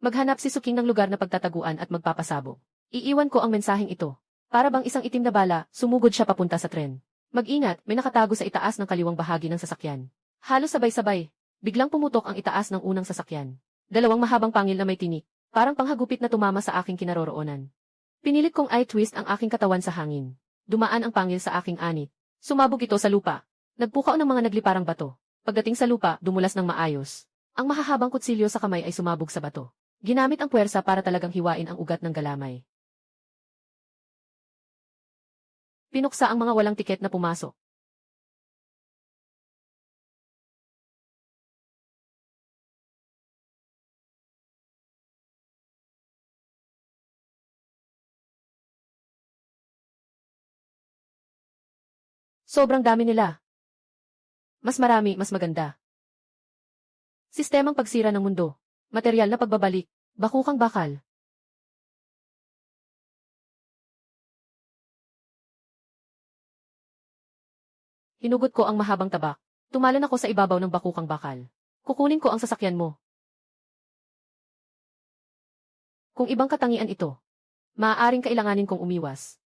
Maghanap si Suking ng lugar na pagtataguan at magpapasabog. Iiwan ko ang mensaheng ito. Para bang isang itim na bala, sumugod siya papunta sa tren. Mag-ingat, may nakatago sa itaas ng kaliwang bahagi ng sasakyan. Halos sabay-sabay, biglang pumutok ang itaas ng unang sasakyan. Dalawang mahabang pangil na may tinik, parang panghagupit na tumama sa aking kinaroroonan. Pinilit kong i-twist ang aking katawan sa hangin. Dumaan ang pangil sa aking anit. Sumabog ito sa lupa. Nagpukaw ng mga nagliparang bato. Pagdating sa lupa, dumulas ng maayos. Ang mahahabang kutsilyo sa kamay ay sumabog sa bato. Ginamit ang puwersa para talagang hiwain ang ugat ng galamay. Pinuksa ang mga walang tiket na pumasok. Sobrang dami nila. Mas marami, mas maganda. Sistemang pagsira ng mundo. Materyal na pagbabalik. Bakukang bakal. Hinugot ko ang mahabang tabak. Tumalon ako sa ibabaw ng bakukang bakal. Kukunin ko ang sasakyan mo. Kung ibang katangian ito, maaaring kailanganin kong umiwas.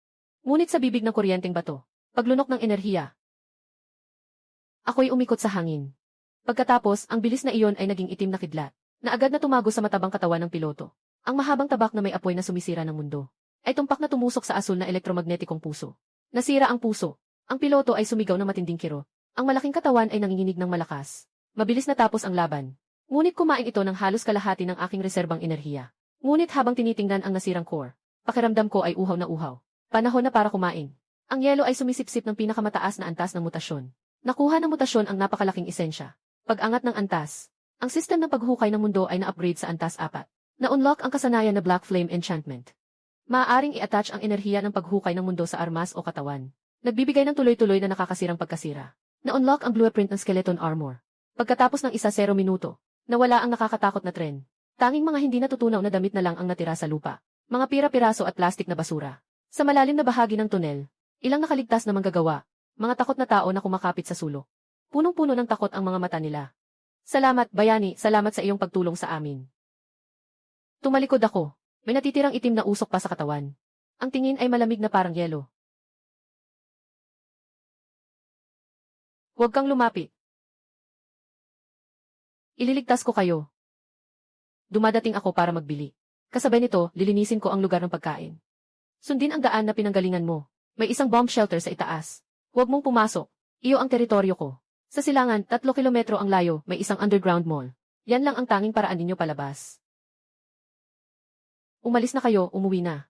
Ngunit sa bibig ng kuryenteng bato, paglunok ng enerhiya. Ako'y umikot sa hangin. Pagkatapos, ang bilis na iyon ay naging itim na kidlat, na agad na tumago sa matabang katawan ng piloto. Ang mahabang tabak na may apoy na sumisira ng mundo, ay tumpak na tumusok sa asul na elektromagnetikong puso. Nasira ang puso. Ang piloto ay sumigaw na matinding kirot. Ang malaking katawan ay nanginginig ng malakas. Mabilis natapos ang laban. Ngunit kumain ito ng halos kalahati ng aking reserbang enerhiya. Ngunit habang tinitingnan ang nasirang core, pakiramdam ko ay uhaw na uhaw. Panahon na para kumain. Ang yelo ay sumisipsip ng pinakamataas na antas ng mutasyon. Nakuha ng mutasyon ang napakalaking esensya. Pag-angat ng antas. Ang sistem ng paghukay ng mundo ay na-upgrade sa antas 4. Na-unlock ang kasanayan na Black Flame Enchantment. Maaaring i-attach ang enerhiya ng paghukay ng mundo sa armas o katawan. Nagbibigay ng tuloy-tuloy na nakakasirang pagkasira. Na-unlock ang blueprint ng skeleton armor. Pagkatapos ng 0 minuto, nawala ang nakakatakot na tren. Tanging mga hindi natutunaw na damit na lang ang natira sa lupa. Mga pira-piraso at plastik na basura. Sa malalim na bahagi ng tunel, ilang nakaligtas na manggagawa. Mga takot na tao na kumakapit sa sulok. Punong-puno ng takot ang mga mata nila. Salamat, bayani, salamat sa iyong pagtulong sa amin. Tumalikod ako. May natitirang itim na usok pa sa katawan. Ang tingin ay malamig na parang yelo. Huwag kang lumapit. Ililigtas ko kayo. Dumadating ako para magbili. Kasabay nito, lilinisin ko ang lugar ng pagkain. Sundin ang daan na pinanggalingan mo. May isang bomb shelter sa itaas. Huwag mong pumasok. Iyo ang teritoryo ko. Sa silangan, 3 kilometro ang layo, may isang underground mall. Yan lang ang tanging paraan ninyo palabas. Umalis na kayo, umuwi na.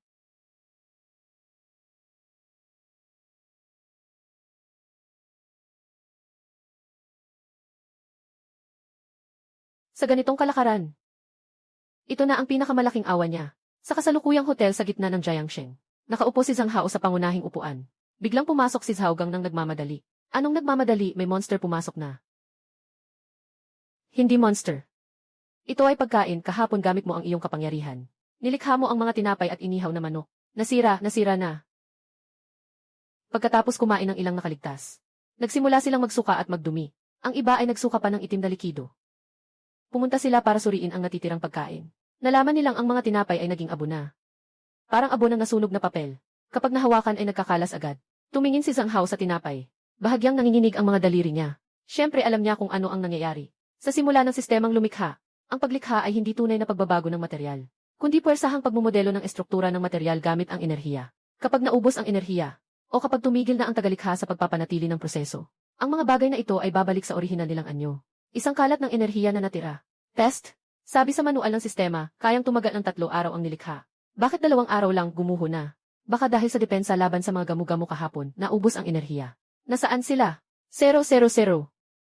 Sa ganitong kalakaran, ito na ang pinakamalaking awa niya. Sa kasalukuyang hotel sa gitna ng Jiangsheng, nakaupo si Zhang Hao sa pangunahing upuan. Biglang pumasok si Zhao Gang ng nagmamadali. Anong nagmamadali? May monster pumasok na. Hindi monster. Ito ay pagkain, kahapon gamit mo ang iyong kapangyarihan. Nilikha mo ang mga tinapay at inihaw na manok. Nasira na. Pagkatapos kumain ng ilang nakaligtas, nagsimula silang magsuka at magdumi. Ang iba ay nagsuka pa ng itim na likido. Pumunta sila para suriin ang natitirang pagkain. Nalaman nilang ang mga tinapay ay naging abo na. Parang abo ng nasunog na papel. Kapag nahawakan ay nagkakalas agad. Tumingin si Zhang Hao sa tinapay. Bahagyang nanginginig ang mga daliri niya. Siyempre alam niya kung ano ang nangyayari. Sa simula ng sistemang lumikha, ang paglikha ay hindi tunay na pagbabago ng materyal, kundi puwersahang pagmumodelo ng estruktura ng materyal gamit ang enerhiya. Kapag naubos ang enerhiya, o kapag tumigil na ang tagalikha sa pagpapanatili ng proseso, ang mga bagay na ito ay babalik sa orihinal nilang anyo. Isang kalat ng enerhiya na natira. Test? Sabi sa manual ng sistema, kayang tumagal ng 3 araw ang nilikha. Bakit 2 araw lang gumuho na? Baka dahil sa depensa laban sa mga gamu-gamu kahapon, naubos ang enerhiya. Nasaan sila? 000.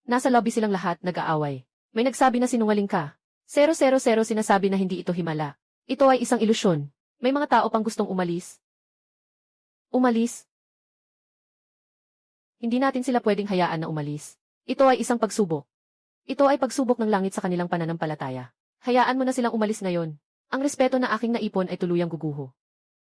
Nasa lobby silang lahat, nag-aaway. May nagsabi na sinungaling ka. 000 sinasabi na hindi ito himala. Ito ay isang ilusyon. May mga tao pang gustong umalis. Umalis? Hindi natin sila pwedeng hayaan na umalis. Ito ay isang pagsubok. Ito ay pagsubok ng langit sa kanilang pananampalataya. Hayaan mo na silang umalis ngayon. Ang respeto na aking naipon ay tuluyang guguho.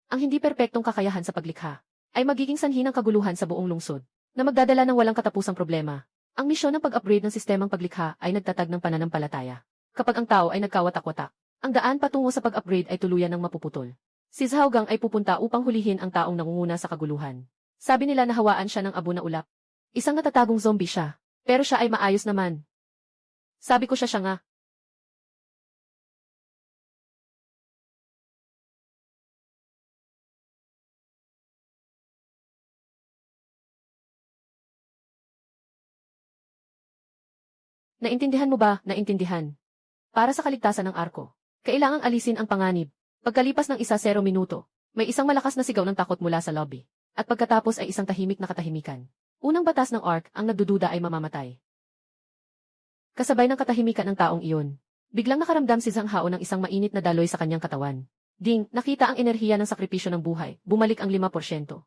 Ang hindi perpektong kakayahan sa paglikha ay magiging sanhi ng kaguluhan sa buong lungsod na magdadala ng walang katapusang problema. Ang misyon ng pag-upgrade ng sistemang paglikha ay nagtatag ng pananampalataya. Kapag ang tao ay nagkawatak-watak, ang daan patungo sa pag-upgrade ay tuluyan ng mapuputol. Si Zhaogang ay pupunta upang hulihin ang taong nangunguna sa kaguluhan. Sabi nila na hawaan siya ng abo na ulap. Isang natatagong zombie siya, pero siya ay maayos naman. Sabi ko siya nga. Naintindihan mo ba? Naintindihan. Para sa kaligtasan ng arko, kailangang alisin ang panganib. Pagkalipas ng 1-0 minuto, may isang malakas na sigaw ng takot mula sa lobby. At pagkatapos ay isang tahimik na katahimikan. Unang batas ng ARC, ang nagdududa ay mamamatay. Kasabay ng katahimikan ng taong iyon, biglang nakaramdam si Zhang Hao ng isang mainit na daloy sa kanyang katawan. Ding, nakita ang enerhiya ng sakripisyo ng buhay, bumalik ang 5%.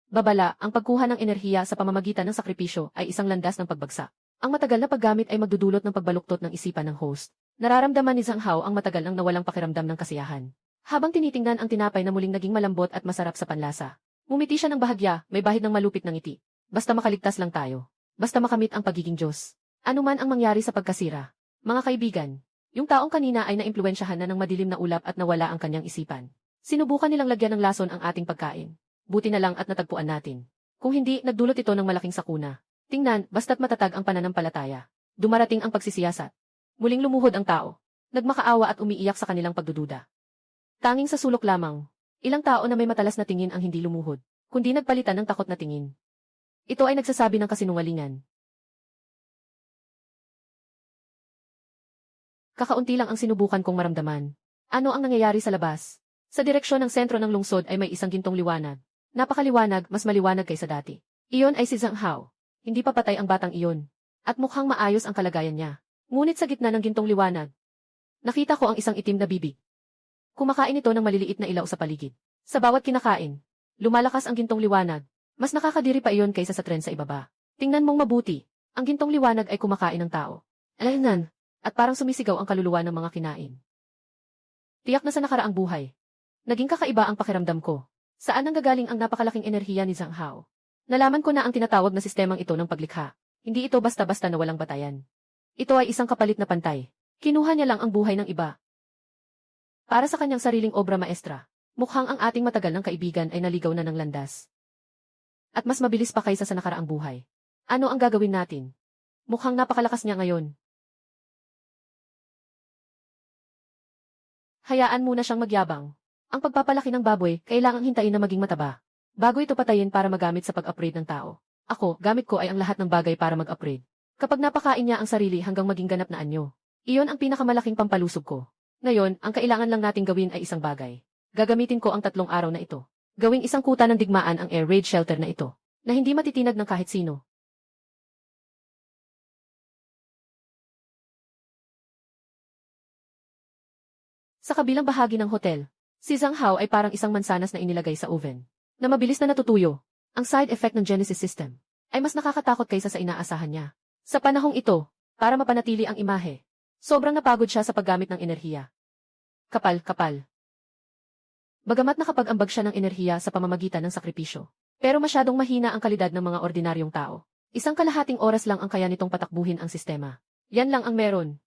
Babala, ang pagkuha ng enerhiya sa pamamagitan ng sakripisyo ay isang landas ng pagbagsak. Ang matagal na paggamit ay magdudulot ng pagbaluktot ng isipan ng host. Nararamdaman ni Zhang Hao ang matagal nang nawalang pakiramdam ng kasiyahan. Habang tinitingnan ang tinapay na muling naging malambot at masarap sa panlasa, ngumiti siya ng bahagya, may bahid ng malupit ng ngiti. Basta makaligtas lang tayo. Basta makamit ang pagiging Diyos. Ano man ang mangyari sa pagkasira. Mga kaibigan, yung taong kanina ay naimpluwensyahan na ng madilim na ulap at nawala ang kanyang isipan. Sinubukan nilang lagyan ng lason ang ating pagkain. Buti na lang at natagpuan natin. Kung hindi, nagdulot ito ng malaking sakuna. Tingnan, basta't matatag ang pananampalataya. Dumarating ang pagsisiyasat. Muling lumuhod ang tao. Nagmakaawa at umiiyak sa kanilang pagdududa. Tanging sa sulok lamang, ilang tao na may matalas na tingin ang hindi lumuhod, kundi nagpalitan ng takot na tingin. Ito ay nagsasabi ng kasinungalingan. Kakaunti lang ang sinubukan kong maramdaman. Ano ang nangyayari sa labas? Sa direksyon ng sentro ng lungsod ay may isang gintong liwanag. Napakaliwanag, mas maliwanag kaysa dati. Iyon ay si Zhang Hao. Hindi pa patay ang batang iyon. At mukhang maayos ang kalagayan niya. Ngunit sa gitna ng gintong liwanag, nakita ko ang isang itim na bibig. Kumakain ito ng maliliit na ilaw sa paligid. Sa bawat kinakain, lumalakas ang gintong liwanag. Mas nakakadiri pa iyon kaysa sa tren sa ibaba. Tingnan mong mabuti, ang gintong liwanag ay kumakain ng tao. Alaynan, at parang sumisigaw ang kaluluwa ng mga kinain. Tiyak na sa nakaraang buhay. Naging kakaiba ang pakiramdam ko. Saan nanggagaling ang napakalaking enerhiya ni Zhang Hao? Nalaman ko na ang tinatawag na sistemang ito ng paglikha. Hindi ito basta-basta na walang batayan. Ito ay isang kapalit na pantay. Kinuha niya lang ang buhay ng iba. Para sa kanyang sariling obra maestra, mukhang ang ating matagal ng kaibigan ay naligaw na ng landas. At mas mabilis pa kaysa sa nakaraang buhay. Ano ang gagawin natin? Mukhang napakalakas niya ngayon. Hayaan muna siyang magyabang. Ang pagpapalaki ng baboy, kailangang hintayin na maging mataba. Bago ito patayin para magamit sa pag-upgrade ng tao. Ako, gamit ko ay ang lahat ng bagay para mag-upgrade. Kapag napakain niya ang sarili hanggang maging ganap na anyo, iyon ang pinakamalaking pampalusog ko. Ngayon, ang kailangan lang nating gawin ay isang bagay. Gagamitin ko ang 3 araw na ito. Gawing isang kuta ng digmaan ang air raid shelter na ito, na hindi matitinag ng kahit sino. Sa kabilang bahagi ng hotel, si Zhang Hao ay parang isang mansanas na inilagay sa oven, na mabilis na natutuyo. Ang side effect ng Genesis system ay mas nakakatakot kaysa sa inaasahan niya. Sa panahong ito, para mapanatili ang imahe, sobrang napagod siya sa paggamit ng enerhiya. Kapal. Bagamat nakapag-ambag siya ng enerhiya sa pamamagitan ng sakripisyo, pero masyadong mahina ang kalidad ng mga ordinaryong tao. Isang kalahating oras lang ang kaya nitong patakbuhin ang sistema. Yan lang ang meron.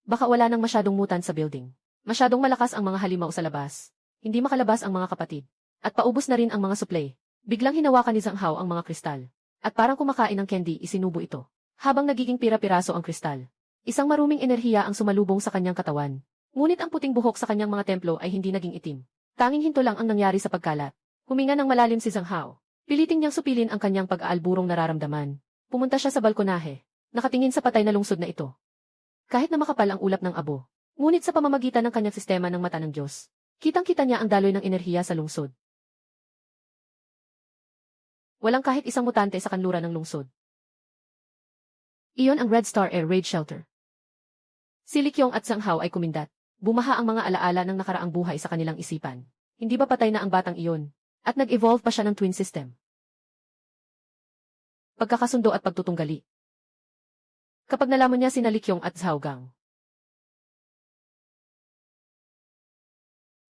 Baka wala nang masyadong mutan sa building. Masyadong malakas ang mga halimaw sa labas. Hindi makalabas ang mga kapatid. At paubos na rin ang mga supply. Biglang hinawakan ni Zhang Hao ang mga kristal. At parang kumakain ng candy, isinubo ito. Habang nagiging pira-piraso ang kristal. Isang maruming enerhiya ang sumalubong sa kanyang katawan. Ngunit ang puting buhok sa kanyang mga templo ay hindi naging itim. Tanging hinto lang ang nangyari sa pagkalat. Huminga ng malalim si Zhang Hao. Piliting niyang supilin ang kanyang pag-aalburong nararamdaman. Pumunta siya sa balkonahe. Nakatingin sa patay na lungsod na ito. Kahit na makapal ang ulap ng abo, ngunit sa pamamagitan ng kanyang sistema ng mata ng Diyos, kitang-kita niya ang daloy ng enerhiya sa lungsod. Walang kahit isang mutante sa kanluran ng lungsod. Iyon ang Red Star Air Raid Shelter. Si Likyong at Zhang Hao ay kumindat. Bumaha ang mga alaala ng nakaraang buhay sa kanilang isipan. Hindi ba patay na ang batang iyon? At nag-evolve pa siya ng twin system. Pagkakasundo at pagtutunggali. Kapag nalaman niya sina Likyong at Zhaogang,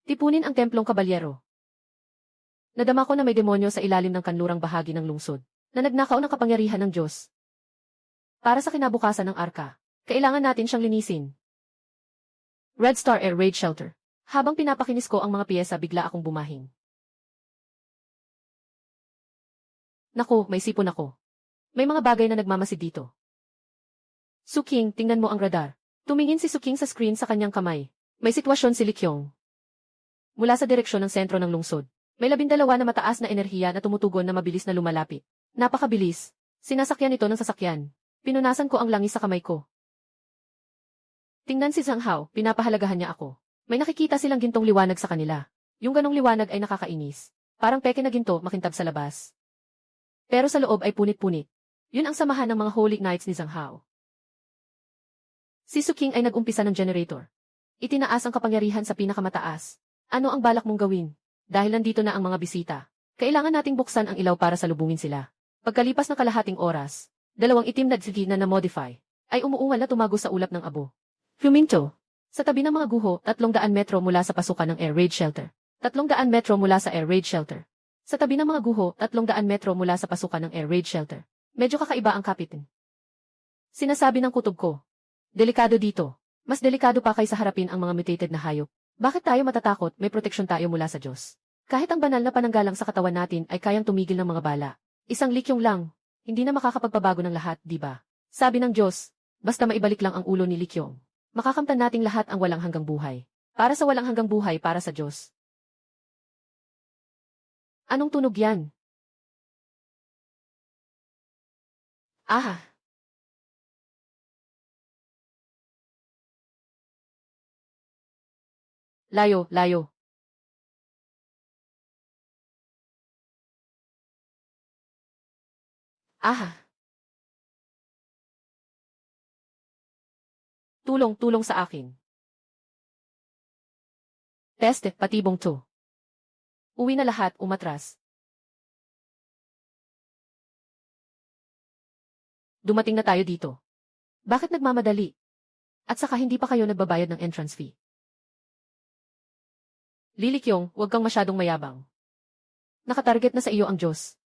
tipunin ang templong kabalyero. Nadama ko na may demonyo sa ilalim ng kanlurang bahagi ng lungsod, na nagnakaw ng kapangyarihan ng Diyos. Para sa kinabukasan ng arka, kailangan natin siyang linisin. Red Star Air Raid Shelter. Habang pinapakinis ko ang mga piyesa, bigla akong bumahing. Naku, may sipon ako. May mga bagay na nagmamasid dito. Suking, tingnan mo ang radar. Tumingin si Suking sa screen sa kanyang kamay. May sitwasyon si Likyong. Mula sa direksyon ng sentro ng lungsod, may 12 na mataas na enerhiya na tumutugon na mabilis na lumalapit. Napakabilis. Sinasakyan ito ng sasakyan. Pinunasan ko ang langis sa kamay ko. Tingnan si Zhang Hao, pinapahalagahan niya ako. May nakikita silang gintong liwanag sa kanila. Yung ganong liwanag ay nakakainis. Parang peke na ginto makintab sa labas. Pero sa loob ay punit-punit. Yun ang samahan ng mga Holy Knights ni Zhang Hao. Si Suking ay nag-umpisa ng generator. Itinaas ang kapangyarihan sa pinakamataas. Ano ang balak mong gawin? Dahil nandito na ang mga bisita. Kailangan nating buksan ang ilaw para salubungin sila. Pagkalipas ng kalahating oras, 2 itim na dzigi na na-modify ay umuungal na tumago sa ulap ng abo. Huminto. Sa tabi ng mga guho, 300 metro mula sa pasukan ng Air Raid Shelter. 300 metro mula sa Air Raid Shelter. Sa tabi ng mga guho, 300 metro mula sa pasukan ng Air Raid Shelter. Medyo kakaiba ang kapitin. Sinasabi ng kutob ko. Delikado dito. Mas delikado pa kaysa harapin ang mga mutated na hayop. Bakit tayo matatakot? May proteksyon tayo mula sa Diyos. Kahit ang banal na pananggalang sa katawan natin ay kayang tumigil ng mga bala. Isang Likyong lang. Hindi na makakapagpabago ng lahat, di ba? Sabi ng Diyos, basta maibalik lang ang ulo ni Likyong. Makakamtan nating lahat ang walang hanggang buhay. Para sa walang hanggang buhay para sa Diyos. Anong tunog yan? Ah! Layo, layo. Ah! Tulong, tulong sa akin. Peste, patibong to. Uwi na lahat, umatras. Dumating na tayo dito. Bakit nagmamadali? At saka hindi pa kayo nagbabayad ng entrance fee. Lilikyong, huwag kang masyadong mayabang. Nakatarget na sa iyo ang Diyos.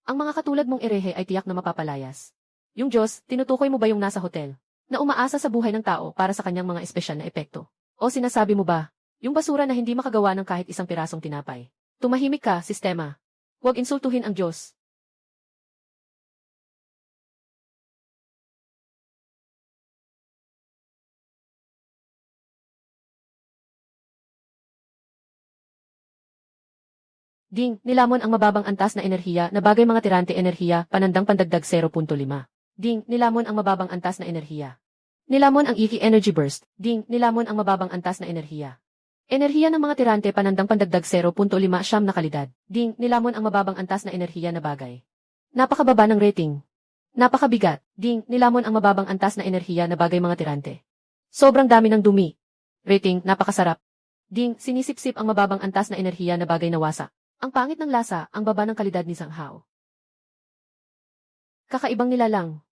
Ang mga katulad mong erehe ay tiyak na mapapalayas. Yung Diyos, tinutukoy mo ba yung nasa hotel, na umaasa sa buhay ng tao para sa kanyang mga espesyal na epekto? O sinasabi mo ba, yung basura na hindi makagawa ng kahit isang pirasong tinapay? Tumahimik ka, sistema. Huwag insultuhin ang Diyos. Ding, nilamon ang mababang antas na enerhiya na bagay mga tirante enerhiya, panandang pandagdag 0.5. Ding, nilamon ang mababang antas na enerhiya. Nilamon ang Iki Energy Burst. Ding, nilamon ang mababang antas na enerhiya. Enerhiya ng mga tirante panandang pandagdag 0.5 siyam na kalidad. Ding, nilamon ang mababang antas na enerhiya na bagay. Napakababa ng rating. Napakabigat. Ding, nilamon ang mababang antas na enerhiya na bagay mga tirante. Sobrang dami ng dumi. Rating, napakasarap. Ding, sinisipsip ang mababang antas na enerhiya na bagay na wasak. Ang pangit ng lasa, ang baba ng kalidad ni Zhang Hao. Kakaibang nilalang.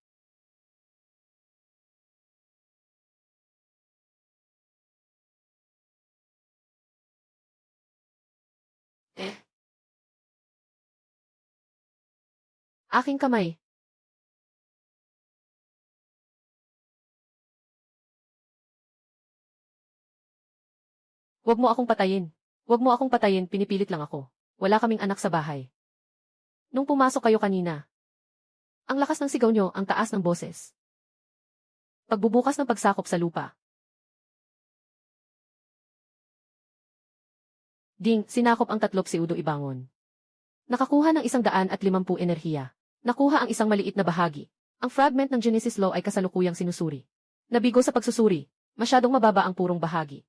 Aking kamay. Huwag mo akong patayin. Huwag mo akong patayin, pinipilit lang ako. Wala kaming anak sa bahay. Nung pumasok kayo kanina, ang lakas ng sigaw nyo, ang taas ng boses. Pagbubukas ng pagsakop sa lupa. Ding, sinakop ang tatlop si Udo Ibangon. Nakakuha ng 150 enerhiya. Nakuha ang isang maliit na bahagi. Ang fragment ng Genesis Law ay kasalukuyang sinusuri. Nabigo sa pagsusuri, masyadong mababa ang purong bahagi.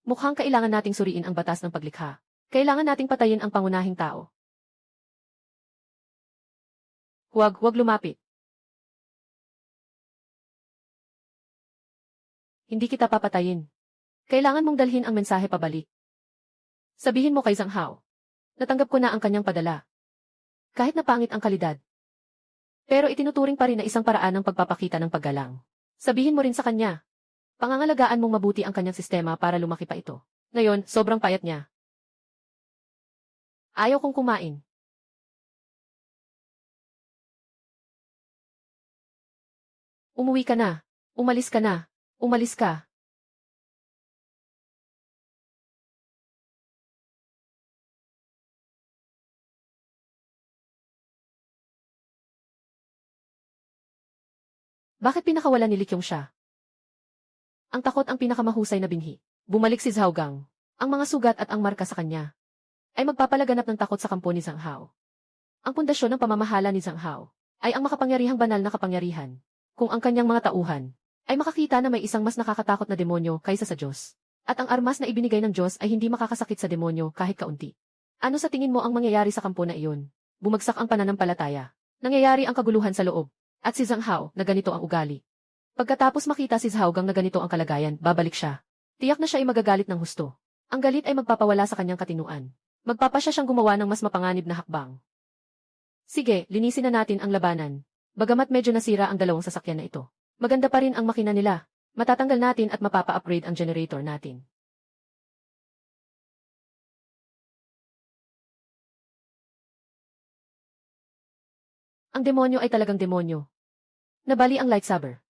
Mukhang kailangan nating suriin ang batas ng paglikha. Kailangan nating patayin ang pangunahing tao. Huwag lumapit. Hindi kita papatayin. Kailangan mong dalhin ang mensahe pabalik. Sabihin mo kay Zhang Hao. Natanggap ko na ang kanyang padala. Kahit na pangit ang kalidad. Pero itinuturing pa rin na isang paraan ng pagpapakita ng paggalang. Sabihin mo rin sa kanya. Pangangalagaan mong mabuti ang kanyang sistema para lumaki pa ito. Ngayon, sobrang payat niya. Ayaw kong kumain. Umuwi ka na. Umalis ka na. Umalis ka. Bakit pinakawalan ni Likyong siya? Ang takot ang pinakamahusay na binhi. Bumalik si Zhao Gang. Ang mga sugat at ang marka sa kanya ay magpapalaganap ng takot sa kampo ni Zhang Hao. Ang pundasyon ng pamamahala ni Zhang Hao ay ang makapangyarihang banal na kapangyarihan. Kung ang kanyang mga tauhan ay makakita na may isang mas nakakatakot na demonyo kaysa sa Diyos, at ang armas na ibinigay ng Diyos ay hindi makakasakit sa demonyo kahit kaunti. Ano sa tingin mo ang mangyayari sa kampo na iyon? Bumagsak ang pananampalataya. Nangyayari ang kaguluhan sa loob. At si Zhang Hao na ganito ang ugali. Pagkatapos makita si Zhao Gang na ganito ang kalagayan, babalik siya. Tiyak na siya ay magagalit ng husto. Ang galit ay magpapawala sa kanyang katinuan. Magpapasya siyang gumawa ng mas mapanganib na hakbang. Sige, linisin na natin ang labanan. Bagamat medyo nasira ang dalawang sasakyan na ito, maganda pa rin ang makina nila. Matatanggal natin at mapapa-upgrade ang generator natin. Ang demonyo ay talagang demonyo. Nabali ang lightsaber.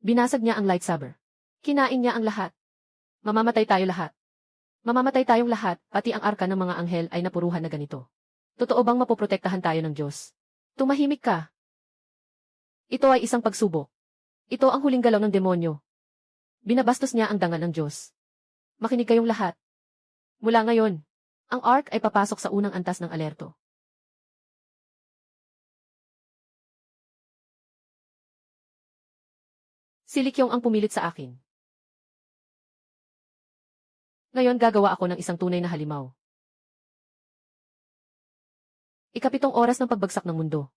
Binasag niya ang lightsaber. Kinain niya ang lahat. Mamamatay tayo lahat. Mamamatay tayong lahat, pati ang arka ng mga anghel ay napuruhan na ganito. Totoo bang mapoprotektahan tayo ng Diyos? Tumahimik ka. Ito ay isang pagsubok. Ito ang huling galaw ng demonyo. Binabastos niya ang dangal ng Diyos. Makinig kayong lahat. Mula ngayon, ang Ark ay papasok sa unang antas ng alerto. Si Likyong ang pumilit sa akin. Ngayon gagawa ako ng isang tunay na halimaw. Ikapitong oras ng pagbagsak ng mundo.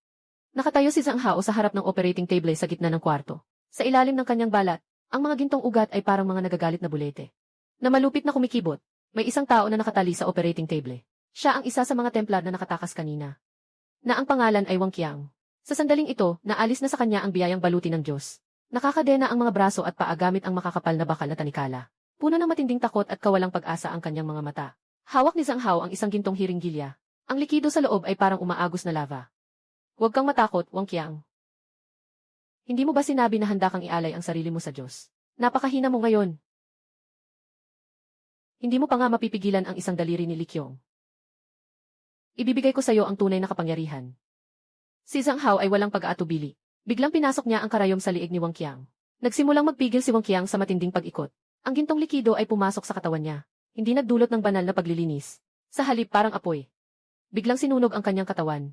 Nakatayo si Zhang Hao sa harap ng operating table sa gitna ng kwarto. Sa ilalim ng kanyang balat, ang mga gintong ugat ay parang mga nagagalit na bulete. Na malupit na kumikibot, may isang tao na nakatali sa operating table. Siya ang isa sa mga Templar na nakatakas kanina. Na ang pangalan ay Wang Qiang. Sa sandaling ito, naalis na sa kanya ang biyayang baluti ng Diyos. Nakakadena ang mga braso at paa gamit ang makakapal na bakal na tanikala. Puno ng matinding takot at kawalang pag-asa ang kanyang mga mata. Hawak ni Zhang Hao ang isang gintong hiringgilya. Ang likido sa loob ay parang umaagos na lava. Huwag kang matakot, Wang Qiang. Hindi mo ba sinabi na handa kang ialay ang sarili mo sa Diyos? Napakahina mo ngayon. Hindi mo pa nga mapipigilan ang isang daliri ni Likyong. Ibibigay ko sa iyo ang tunay na kapangyarihan. Si Zhang Hao ay walang pag-aatubili. Biglang pinasok niya ang karayom sa liig ni Wang Qiang. Nagsimulang magpigil si Wang Qiang sa matinding pag-ikot. Ang gintong likido ay pumasok sa katawan niya. Hindi nagdulot ng banal na paglilinis. Sa halip parang apoy. Biglang sinunog ang kanyang katawan.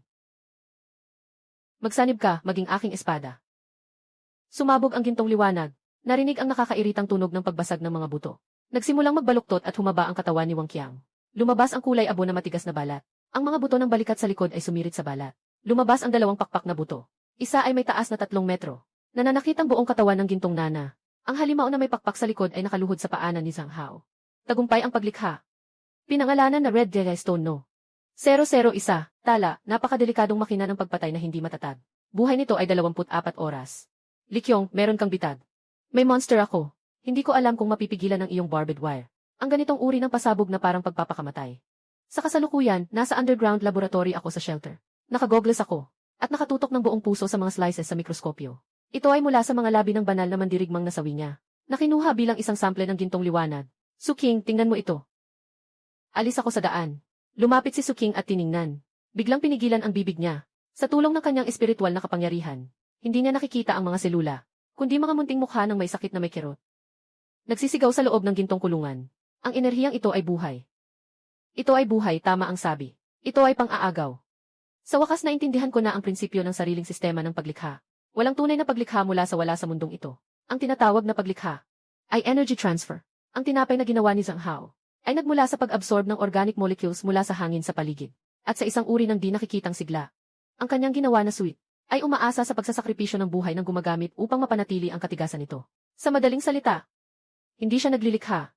Magsanib ka, maging aking espada. Sumabog ang gintong liwanag. Narinig ang nakakairitang tunog ng pagbasag ng mga buto. Nagsimulang magbaluktot at humaba ang katawan ni Wang Qiang. Lumabas ang kulay abo na matigas na balat. Ang mga buto ng balikat sa likod ay sumirit sa balat. Lumabas ang dalawang pakpak na buto. Isa ay may taas na 3 metro. Nananakit ang buong katawan ng gintong nana. Ang halimaw na may pakpak sa likod ay nakaluhod sa paanan ni Zhang Hao. Tagumpay ang paglikha. Pinangalanan na Red Jedi Stone No. 001, tala, napakadelikadong makina ng pagpatay na hindi matatag. Buhay nito ay 24 oras. Likyong, meron kang bitag. May monster ako. Hindi ko alam kung mapipigilan ang iyong barbed wire. Ang ganitong uri ng pasabog na parang pagpapakamatay. Sa kasalukuyan, nasa underground laboratory ako sa shelter. Nakagogles ako. At nakatutok ng buong puso sa mga slices sa mikroskopyo. Ito ay mula sa mga labi ng banal na mandirigmang nasawi niya. Nakinuha bilang isang sample ng gintong liwanag. Suking, tingnan mo ito. Alis ako sa daan. Lumapit si Suking at tiningnan. Biglang pinigilan ang bibig niya. Sa tulong ng kanyang espiritual na kapangyarihan, hindi niya nakikita ang mga selula, kundi mga munting mukha ng may sakit na may kirot. Nagsisigaw sa loob ng gintong kulungan. Ang enerhiyang ito ay buhay. Ito ay buhay, tama ang sabi. Ito ay pang-aagaw. Sa wakas naintindihan ko na ang prinsipyo ng sariling sistema ng paglikha. Walang tunay na paglikha mula sa wala sa mundong ito. Ang tinatawag na paglikha ay energy transfer. Ang tinapay na ginawa ni Zhang Hao ay nagmula sa pag-absorb ng organic molecules mula sa hangin sa paligid at sa isang uri ng di nakikitang sigla. Ang kanyang ginawa na suit ay umaasa sa pagsasakripisyo ng buhay ng gumagamit upang mapanatili ang katigasan nito. Sa madaling salita, hindi siya naglilikha.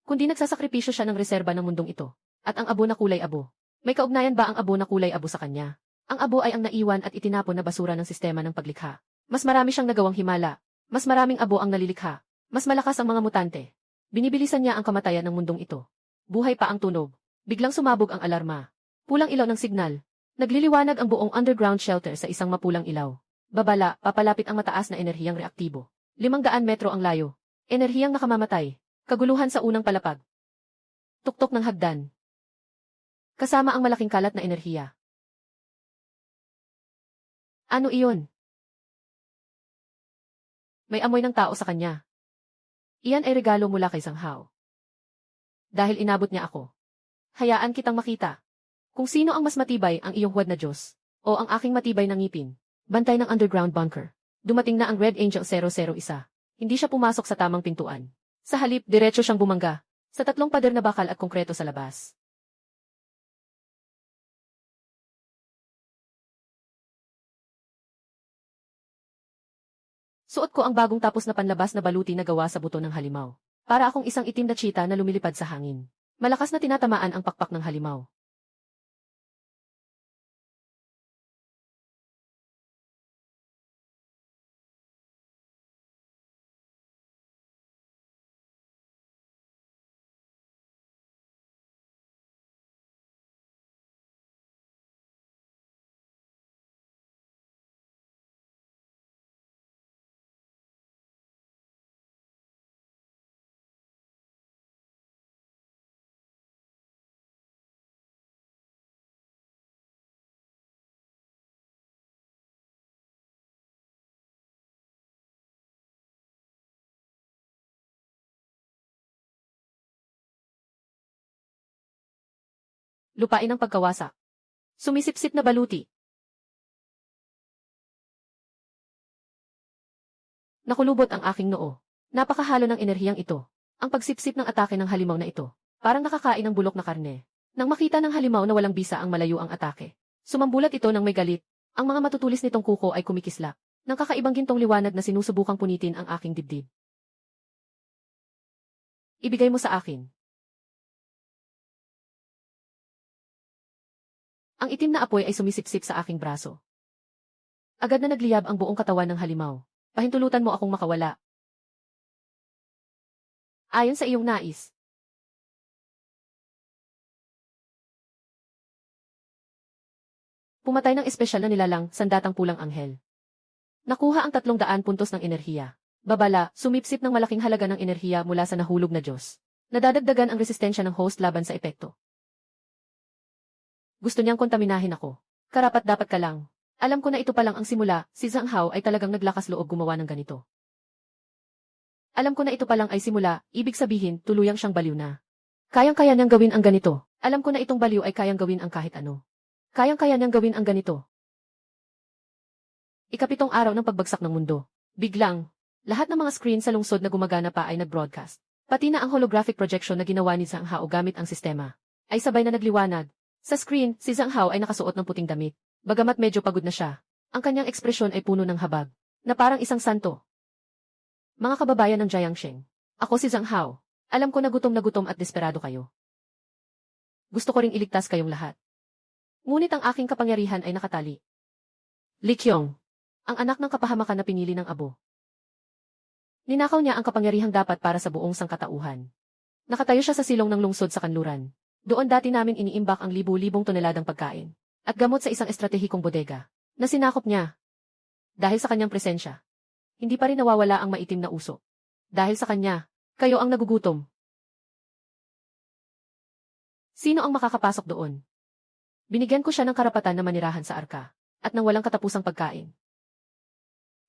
kundi nagsasakripisyo siya ng reserba ng mundong ito. At ang abo na kulay abo. May kaugnayan ba ang abo na kulay abo sa kanya? Ang abo ay ang naiwan at itinapon na basura ng sistema ng paglikha. Mas marami siyang nagawang himala. Mas maraming abo ang nalilikha. Mas malakas ang mga mutante. Binibilisan niya ang kamatayan ng mundong ito. Buhay pa ang tunog. Biglang sumabog ang alarma. Pulang ilaw ng signal. Nagliliwanag ang buong underground shelter sa isang mapulang ilaw. Babala, papalapit ang mataas na enerhiyang reaktibo. 500 metro ang layo. Enerhiyang nakamamatay. Kaguluhan sa unang palapag. Tuktok ng hagdan. Kasama ang malaking kalat na enerhiya. Ano iyon? May amoy ng tao sa kanya. Iyan ay regalo mula kay Zhang. Dahil inabot niya ako. Hayaan kitang makita. Kung sino ang mas matibay, ang iyong huwad na Diyos, o ang aking matibay na ngipin. Bantay ng underground bunker. Dumating na ang Red Angel 001. Hindi siya pumasok sa tamang pintuan. Sa halip, diretso siyang bumangga. Sa 3 pader na bakal at konkreto sa labas. Suot ko ang bagong tapos na panlabas na baluti na gawa sa buto ng halimaw. Para akong isang itim na cheetah na lumilipad sa hangin. Malakas na tinatamaan ang pakpak ng halimaw. Lupain ang pagkawasak. Sumisipsip na baluti. Nakulubot ang aking noo. Napakahalo ng enerhiyang ito. Ang pagsipsip ng atake ng halimaw na ito. Parang nakakain ng bulok na karne. Nang makita ng halimaw na walang bisa ang malayo ang atake. Sumambulat ito ng may galit. Ang mga matutulis nitong kuko ay kumikislap. Nang kakaibang gintong liwanag na sinusubukang punitin ang aking dibdib. Ibigay mo sa akin. Ang itim na apoy ay sumisipsip sa aking braso. Agad na nagliyab ang buong katawan ng halimaw. Pahintulutan mo akong makawala. Ayon sa iyong nais. Pumatay ng espesyal na nilalang, sandatang pulang anghel. Nakuha ang 300 puntos ng enerhiya. Babala, sumipsip ng malaking halaga ng enerhiya mula sa nahulog na Diyos. Nadadagdagan ang resistensya ng host laban sa epekto. Gusto niyang kontaminahin ako. Karapat dapat ka lang. Alam ko na ito pa lang ang simula, si Zhang Hao ay talagang naglakas loob gumawa ng ganito. Alam ko na ito pa lang ay simula, ibig sabihin, tuluyang siyang baliw na. Kayang-kaya niyang gawin ang ganito. Alam ko na itong baliw ay kayang gawin ang kahit ano. Kayang-kaya niyang gawin ang ganito. Ikapitong araw ng pagbagsak ng mundo. Biglang, lahat ng mga screen sa lungsod na gumagana pa ay nag-broadcast. Pati na ang holographic projection na ginawa ni Zhang Hao gamit ang sistema. Ay sabay na nagliwanag. Sa screen, si Zhang Hao ay nakasuot ng puting damit. Bagamat medyo pagod na siya, ang kanyang ekspresyon ay puno ng habag, na parang isang santo. Mga kababayan ng Jiangsheng, ako si Zhang Hao. Alam ko na gutom at desperado kayo. Gusto ko ring iligtas kayong lahat. Ngunit ang aking kapangyarihan ay nakatali. Li Qiong, ang anak ng kapahamakan na pinili ng abo. Ninakaw niya ang kapangyarihang dapat para sa buong sangkatauhan. Nakatayo siya sa silong ng lungsod sa kanluran. Doon dati namin iniimbak ang libu-libong toneladang pagkain at gamot sa isang estratehikong bodega na sinakop niya. Dahil sa kanyang presensya, hindi pa rin nawawala ang maitim na uso. Dahil sa kanya, kayo ang nagugutom. Sino ang makakapasok doon? Binigyan ko siya ng karapatan na manirahan sa arka at nang walang katapusang pagkain.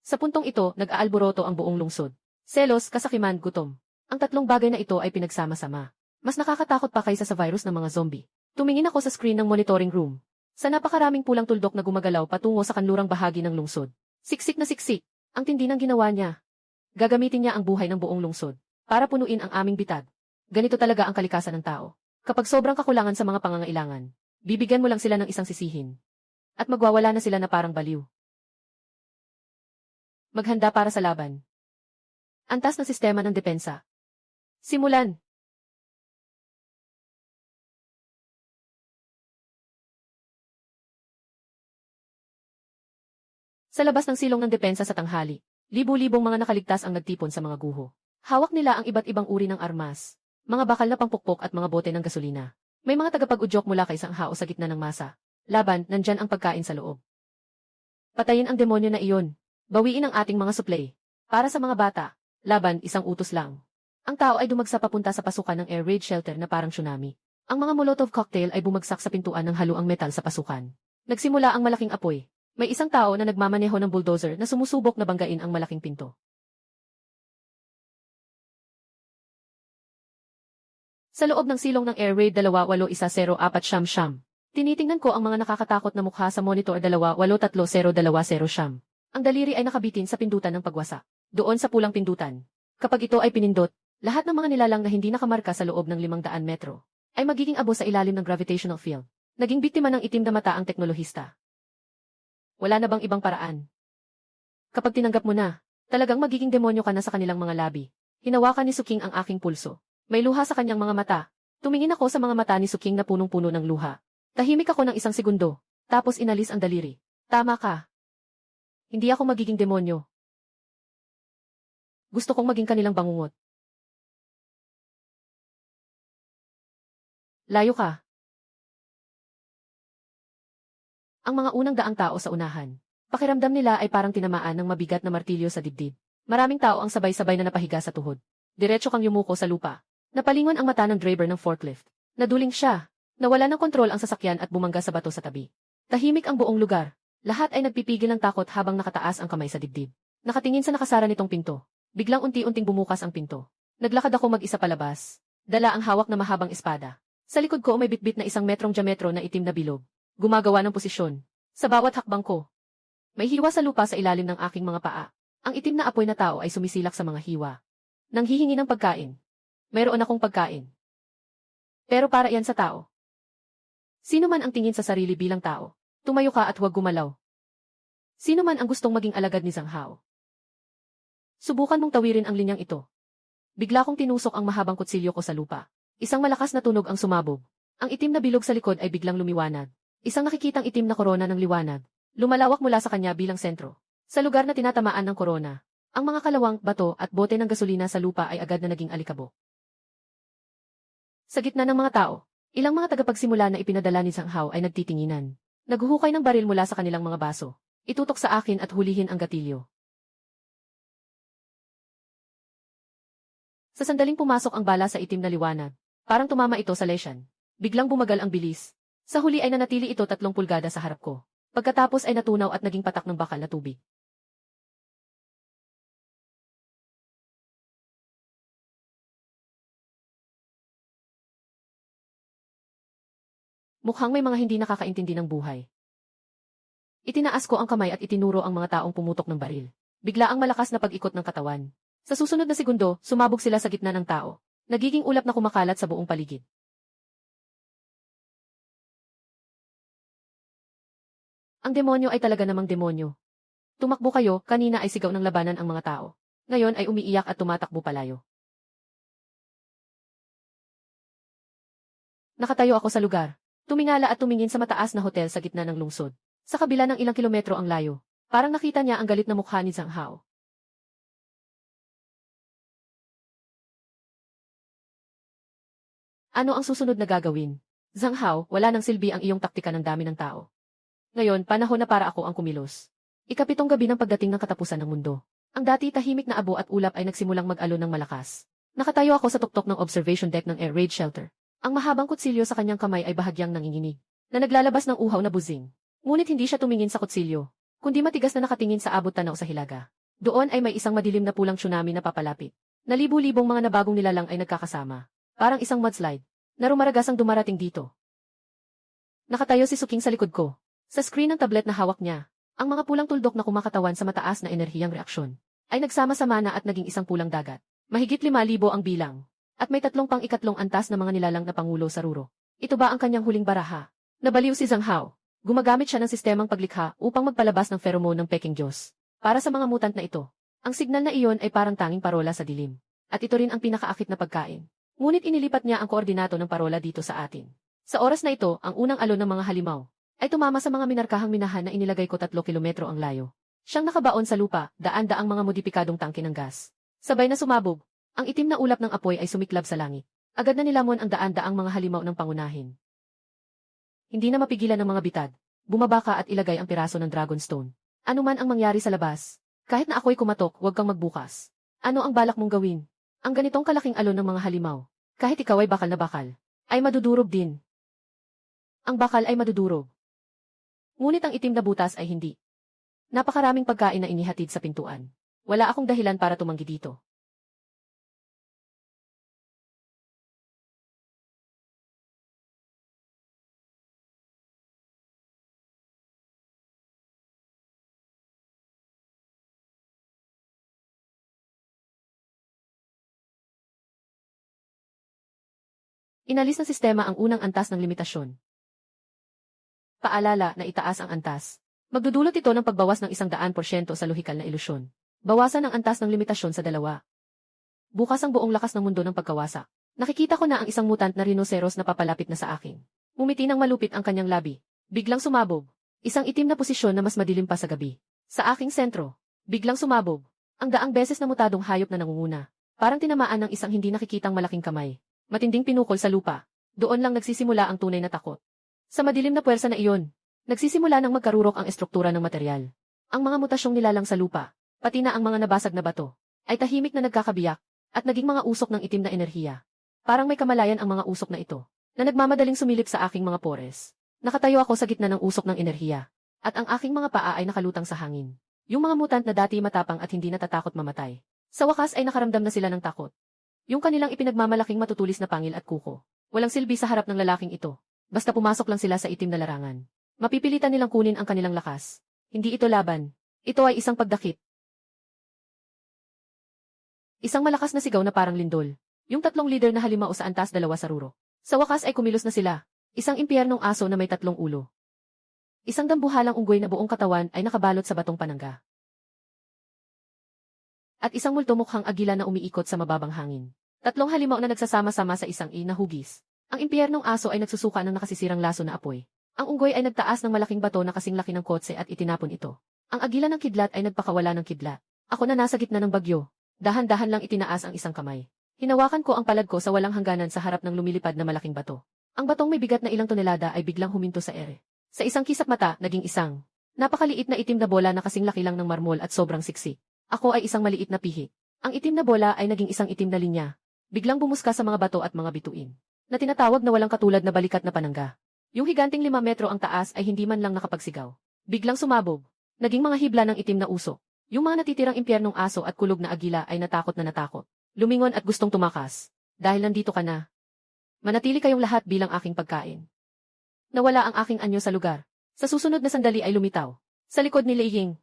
Sa puntong ito, nag-aalboroto ang buong lungsod. Selos, kasakiman, gutom. Ang 3 bagay na ito ay pinagsama-sama. Mas nakakatakot pa kaysa sa virus ng mga zombie. Tumingin ako sa screen ng monitoring room. Sa napakaraming pulang tuldok na gumagalaw patungo sa kanlurang bahagi ng lungsod. Siksik na siksik. Ang tindi ng ginawa niya. Gagamitin niya ang buhay ng buong lungsod para punuin ang aming bitag. Ganito talaga ang kalikasan ng tao. Kapag sobrang kakulangan sa mga pangangailangan, bibigyan mo lang sila ng isang sisihin. At magwawala na sila na parang baliw. Maghanda para sa laban. Antas ng sistema ng depensa. Simulan. Sa labas ng silong ng depensa sa tanghali, libu-libong mga nakaligtas ang nagtipon sa mga guho. Hawak nila ang iba't ibang uri ng armas, mga bakal na pangpukpok at mga bote ng gasolina. May mga tagapag-udyok mula kay isang hao sa gitna ng masa. Laban, nandyan ang pagkain sa loob. Patayin ang demonyo na iyon. Bawiin ang ating mga supply. Para sa mga bata, laban, isang utos lang. Ang tao ay dumagsa papunta sa pasukan ng air raid shelter na parang tsunami. Ang mga Molotov cocktail ay bumagsak sa pintuan ng haluang metal sa pasukan. Nagsimula ang malaking apoy. May isang tao na nagmamaneho ng bulldozer na sumusubok na banggain ang malaking pinto. Sa loob ng silong ng air raid 281040. Tinitingnan ko ang mga nakakatakot na mukha sa monitor 283020. Ang daliri ay nakabitin sa pindutan ng pagwasak. Doon sa pulang pindutan. Kapag ito ay pinindot, lahat ng mga nilalang na hindi nakamarka sa loob ng 500 metro ay magiging abo sa ilalim ng gravitational field. Naging biktima ng itim na mata ang teknolohista. Wala na bang ibang paraan? Kapag tinanggap mo na, talagang magiging demonyo ka na sa kanilang mga labi. Hinawakan ni Suking ang aking pulso. May luha sa kanyang mga mata. Tumingin ako sa mga mata ni Suking na punong-puno ng luha. Tahimik ako ng isang segundo, tapos inalis ang daliri. Tama ka. Hindi ako magiging demonyo. Gusto kong maging kanilang bangungot. Layo ka. Ang mga unang daang tao sa unahan. Pakiramdam nila ay parang tinamaan ng mabigat na martilyo sa dibdib. Maraming tao ang sabay-sabay na napahiga sa tuhod. Diretso kang yumuko sa lupa. Napalingon ang mata ng driver ng forklift. Naduling siya. Nawala ng kontrol ang sasakyan at bumangga sa bato sa tabi. Tahimik ang buong lugar. Lahat ay nagpipigil ng takot habang nakataas ang kamay sa dibdib. Nakatingin sa nakasara nitong pinto. Biglang unti-unting bumukas ang pinto. Naglakad ako mag-isa palabas. Dala ang hawak na mahabang espada. Sa likod ko may bitbit na 1 metrong diametro na itim na bilog. Gumagawa ng posisyon. Sa bawat hakbang ko, may hiwa sa lupa sa ilalim ng aking mga paa. Ang itim na apoy na tao ay sumisilak sa mga hiwa. Nanghihingi ng pagkain. Mayroon akong pagkain. Pero para yan sa tao. Sino man ang tingin sa sarili bilang tao, tumayo ka at huwag gumalaw. Sino man ang gustong maging alagad ni Zhang Hao. Subukan mong tawirin ang linyang ito. Bigla kong tinusok ang mahabang kutsilyo ko sa lupa. Isang malakas na tunog ang sumabog. Ang itim na bilog sa likod ay biglang lumiwanag. Isang nakikitang itim na korona ng liwanag. Lumalawak mula sa kanya bilang sentro. Sa lugar na tinatamaan ng korona, ang mga kalawang, bato at bote ng gasolina sa lupa ay agad na naging alikabok. Sa gitna ng mga tao, ilang mga tagapagsimula na ipinadala ni Zhang Hao ay nagtitinginan. Naghuhukay ng baril mula sa kanilang mga baso. Itutok sa akin at hulihin ang gatilyo. Sa sandaling pumasok ang bala sa itim na liwanag, parang tumama ito sa lesyan. Biglang bumagal ang bilis. Sa huli ay nanatili ito 3 pulgada sa harap ko. Pagkatapos ay natunaw at naging patak ng bakal na tubig. Mukhang may mga hindi nakakaintindi ng buhay. Itinaas ko ang kamay at itinuro ang mga taong pumutok ng baril. Bigla ang malakas na pag-ikot ng katawan. Sa susunod na segundo, sumabog sila sa gitna ng tao. Nagiging ulap na kumakalat sa buong paligid. Ang demonyo ay talaga namang demonyo. Tumakbo kayo, kanina ay sigaw ng labanan ang mga tao. Ngayon ay umiiyak at tumatakbo palayo. Nakatayo ako sa lugar. Tumingala at tumingin sa mataas na hotel sa gitna ng lungsod. Sa kabila ng ilang kilometro ang layo, parang nakita niya ang galit na mukha ni Zhang Hao. Ano ang susunod na gagawin? Zhang Hao, wala nang silbi ang iyong taktika ng dami ng tao. Ngayon, panahon na para ako ang kumilos. Ikapitong gabi ng pagdating ng katapusan ng mundo. Ang dati tahimik na abo at ulap ay nagsimulang mag-alon ng malakas. Nakatayo ako sa tuktok ng observation deck ng air raid shelter. Ang mahabang kutsilyo sa kanyang kamay ay bahagyang nanginginig, na naglalabas ng uhaw na buzing. Ngunit hindi siya tumingin sa kutsilyo, kundi matigas na nakatingin sa abot tanaw sa hilaga. Doon ay may isang madilim na pulang tsunami na papalapit. Na libu-libong mga nabagong nilalang ay nagkakasama. Parang isang mudslide, na rumaragasang dumarating dito. Nakatayo si Suking sa likod ko. Sa screen ng tablet na hawak niya, ang mga pulang tuldok na kumakatawan sa mataas na enerhiyang reaksyon, ay nagsama-sama na at naging isang pulang dagat. Mahigit 5,000 ang bilang. At may 3 pang-ikatlong antas na mga nilalang na pangulo sa ruro. Ito ba ang kanyang huling baraha? Nabaliw si Zhang Hao. Gumagamit siya ng sistemang paglikha upang magpalabas ng pheromone ng Peking Diyos. Para sa mga mutant na ito, ang signal na iyon ay parang tanging parola sa dilim. At ito rin ang pinakaakit na pagkain. Ngunit inilipat niya ang koordinato ng parola dito sa atin. Sa oras na ito, ang unang alon ng mga halimaw ay tumama sa mga minarkahang minahan na inilagay ko 3 kilometro ang layo. Siyang nakabaon sa lupa, daan-daang mga modipikadong tangke ng gas. Sabay na sumabog. Ang itim na ulap ng apoy ay sumiklab sa langit. Agad na nilamon ang daan-daang mga halimaw ng pangunahin. Hindi na mapigilan ng mga bitad. Bumaba ka at ilagay ang piraso ng Dragonstone. Ano man ang mangyari sa labas. Kahit na ako'y kumatok, huwag kang magbukas. Ano ang balak mong gawin? Ang ganitong kalaking alon ng mga halimaw, kahit ikaw ay bakal na bakal, ay madudurog din. Ang bakal ay madudurog. Ngunit ang itim na butas ay hindi. Napakaraming pagkain na inihatid sa pintuan. Wala akong dahilan para tumanggi dito. Inalis ng sistema ang unang antas ng limitasyon. Paalala na itaas ang antas. Magdudulot ito ng pagbawas ng 100% sa lohikal na ilusyon. Bawasan ang antas ng limitasyon sa 2. Bukas ang buong lakas ng mundo ng pagkawasak. Nakikita ko na ang isang mutant na rhinoceros na papalapit na sa akin. Ngumiti ng malupit ang kanyang labi. Biglang sumabog. Isang itim na posisyon na mas madilim pa sa gabi. Sa aking sentro. Biglang sumabog. Ang daang beses na mutadong hayop na nangunguna. Parang tinamaan ng isang hindi nakikitang malaking kamay. Matinding pinukol sa lupa. Doon lang nagsisimula ang tunay na takot. Sa madilim na puwersa na iyon, nagsisimula nang magkarurok ang estruktura ng material. Ang mga mutasyong nilalang sa lupa, pati na ang mga nabasag na bato, ay tahimik na nagkakabiyak, at naging mga usok ng itim na enerhiya. Parang may kamalayan ang mga usok na ito, na nagmamadaling sumilip sa aking mga pores. Nakatayo ako sa gitna ng usok ng enerhiya, at ang aking mga paa ay nakalutang sa hangin. Yung mga mutant na dati matapang at hindi natatakot mamatay, sa wakas ay nakaramdam na sila ng takot. Yung kanilang ipinagmamalaking matutulis na pangil at kuko, walang silbi sa harap ng lalaking ito. Basta pumasok lang sila sa itim na larangan. Mapipilitan nilang kunin ang kanilang lakas. Hindi ito laban. Ito ay isang pagdakip. Isang malakas na sigaw na parang lindol. Yung 3 leader na halimao sa antas 2 sa ruro. Sa wakas ay kumilos na sila. Isang impyernong aso na may 3 ulo. Isang dambuhalang unggoy na buong katawan ay nakabalot sa batong panangga. At isang multo mukhang agila na umiikot sa mababang hangin. 3 halimaw na nagsasama-sama sa isang na hugis. Ang impyernong aso ay nagsusuka ng nakasisirang laso na apoy. Ang unggoy ay nagtaas ng malaking bato na kasing laki ng kotse at itinapon ito. Ang agila ng kidlat ay nagpakawala ng kidlat. Ako na nasa gitna ng bagyo. Dahan-dahan lang itinaas ang isang kamay. Hinawakan ko ang palad ko sa walang hangganan sa harap ng lumilipad na malaking bato. Ang batong may bigat na ilang tonelada ay biglang huminto sa ere. Sa isang kisap mata, naging isang napakaliit na itim na bola na kasing laki lang ng marmol at sobrang siksi. Ako ay isang maliit na pihi. Ang itim na bola ay naging isang itim na linya. Biglang bumuska sa mga bato at mga bituin, na tinatawag na walang katulad na balikat na panangga. Yung higanting 5 metro ang taas ay hindi man lang nakapagsigaw. Biglang sumabog. Naging mga hibla ng itim na usok. Yung mga natitirang impyernong aso at kulog na agila ay natakot na natakot. Lumingon at gustong tumakas. Dahil nandito ka na. Manatili kayong lahat bilang aking pagkain. Nawala ang aking anyo sa lugar. Sa susunod na sandali ay lumitaw. Sa likod ni Lei Ying.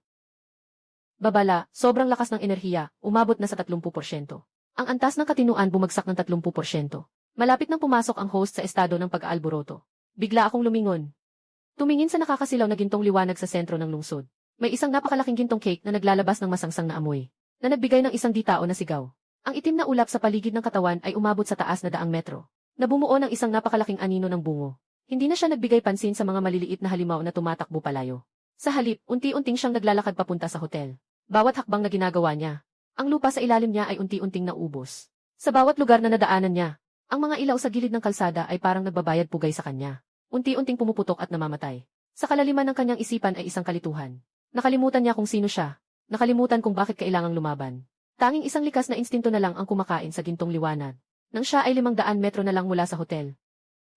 Babala, sobrang lakas ng enerhiya, umabot na sa 30%. Ang antas ng katinuan bumagsak ng 30%. Malapit nang pumasok ang host sa estado ng pag-aalboroto. Bigla akong lumingon. Tumingin sa nakakasilaw na gintong liwanag sa sentro ng lungsod. May isang napakalaking gintong cake na naglalabas ng masangsang na amoy, na nagbigay ng isang di-tao na sigaw. Ang itim na ulap sa paligid ng katawan ay umabot sa taas na 100 metro. Nabumuo ng isang napakalaking anino ng bungo. Hindi na siya nagbigay pansin sa mga maliliit na halimaw na tumatakbo palayo. Sa halip, unti-unting siyang naglalakad papunta sa hotel. Bawat hakbang na ginagawa niya, ang lupa sa ilalim niya ay unti-unting naubos. Sa bawat lugar na nadaanan niya, ang mga ilaw sa gilid ng kalsada ay parang nagbabayad pugay sa kanya. Unti-unting pumuputok at namamatay. Sa kalaliman ng kanyang isipan ay isang kalituhan. Nakalimutan niya kung sino siya. Nakalimutan kung bakit kailangang lumaban. Tanging isang likas na instinto na lang ang kumakain sa gintong liwanag. Nang siya ay 500 metro na lang mula sa hotel.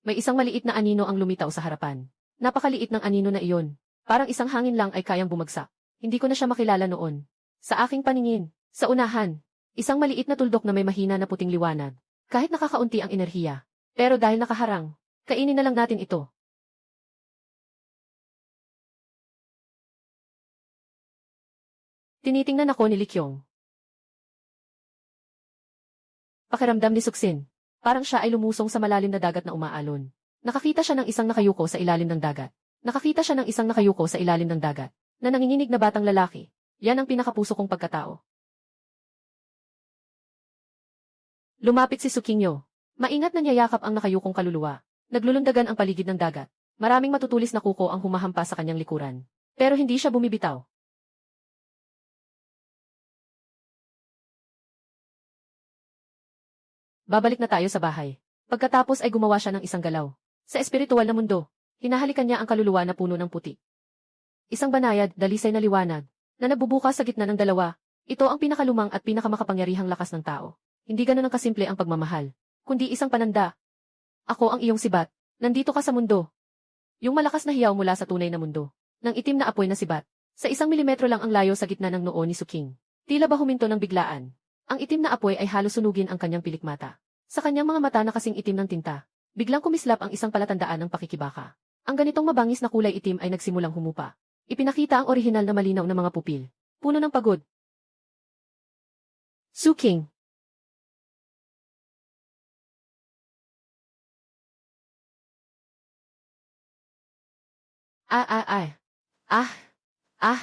May isang maliit na anino ang lumitaw sa harapan. Napakaliit ng anino na iyon. Parang isang hangin lang ay kayang bumagsak. Hindi ko na siya makilala noon. Sa aking paningin, sa unahan, isang maliit na tuldok na may mahina na puting liwanag. Kahit nakakaunti ang enerhiya. Pero dahil nakaharang, kainin na lang natin ito. Tinitingnan ako ni Likyong. Pakiramdam ni Suksin. Parang siya ay lumusong sa malalim na dagat na umaalon. Nakakita siya ng isang nakayuko sa ilalim ng dagat. Nakakita siya ng isang nakayuko sa ilalim ng dagat, na nanginginig na batang lalaki. Yan ang pinakapuso kong pagkatao. Lumapit si Sukingyo. Maingat na niyayakap ang nakayukong kaluluwa. Naglulundagan ang paligid ng dagat. Maraming matutulis na kuko ang humahampas sa kanyang likuran. Pero hindi siya bumibitaw. Babalik na tayo sa bahay. Pagkatapos ay gumawa siya ng isang galaw. Sa espiritual na mundo, hinahalikan niya ang kaluluwa na puno ng puti. Isang banayad, dalisay na liwanag, na nagbubukas sa gitna ng dalawa. Ito ang pinakalumang at pinakamakapangyarihang lakas ng tao. Hindi ganun ang kasimple ang pagmamahal, kundi isang pananda. Ako ang iyong sibat. Nandito ka sa mundo. Yung malakas na hiyaw mula sa tunay na mundo. Nang itim na apoy na sibat. Sa 1 milimetro lang ang layo sa gitna ng noo ni Suking. Tila ba huminto ng biglaan. Ang itim na apoy ay halos sunugin ang kanyang pilikmata. Sa kanyang mga mata na kasing itim ng tinta, biglang kumislap ang isang palatandaan ng pakikibaka. Ang ganitong mabangis na kulay itim ay nagsimulang humupa. Ipinakita ang orihinal na malinaw na mga pupil. Puno ng pagod. Suking. Ah. Ah. Ah.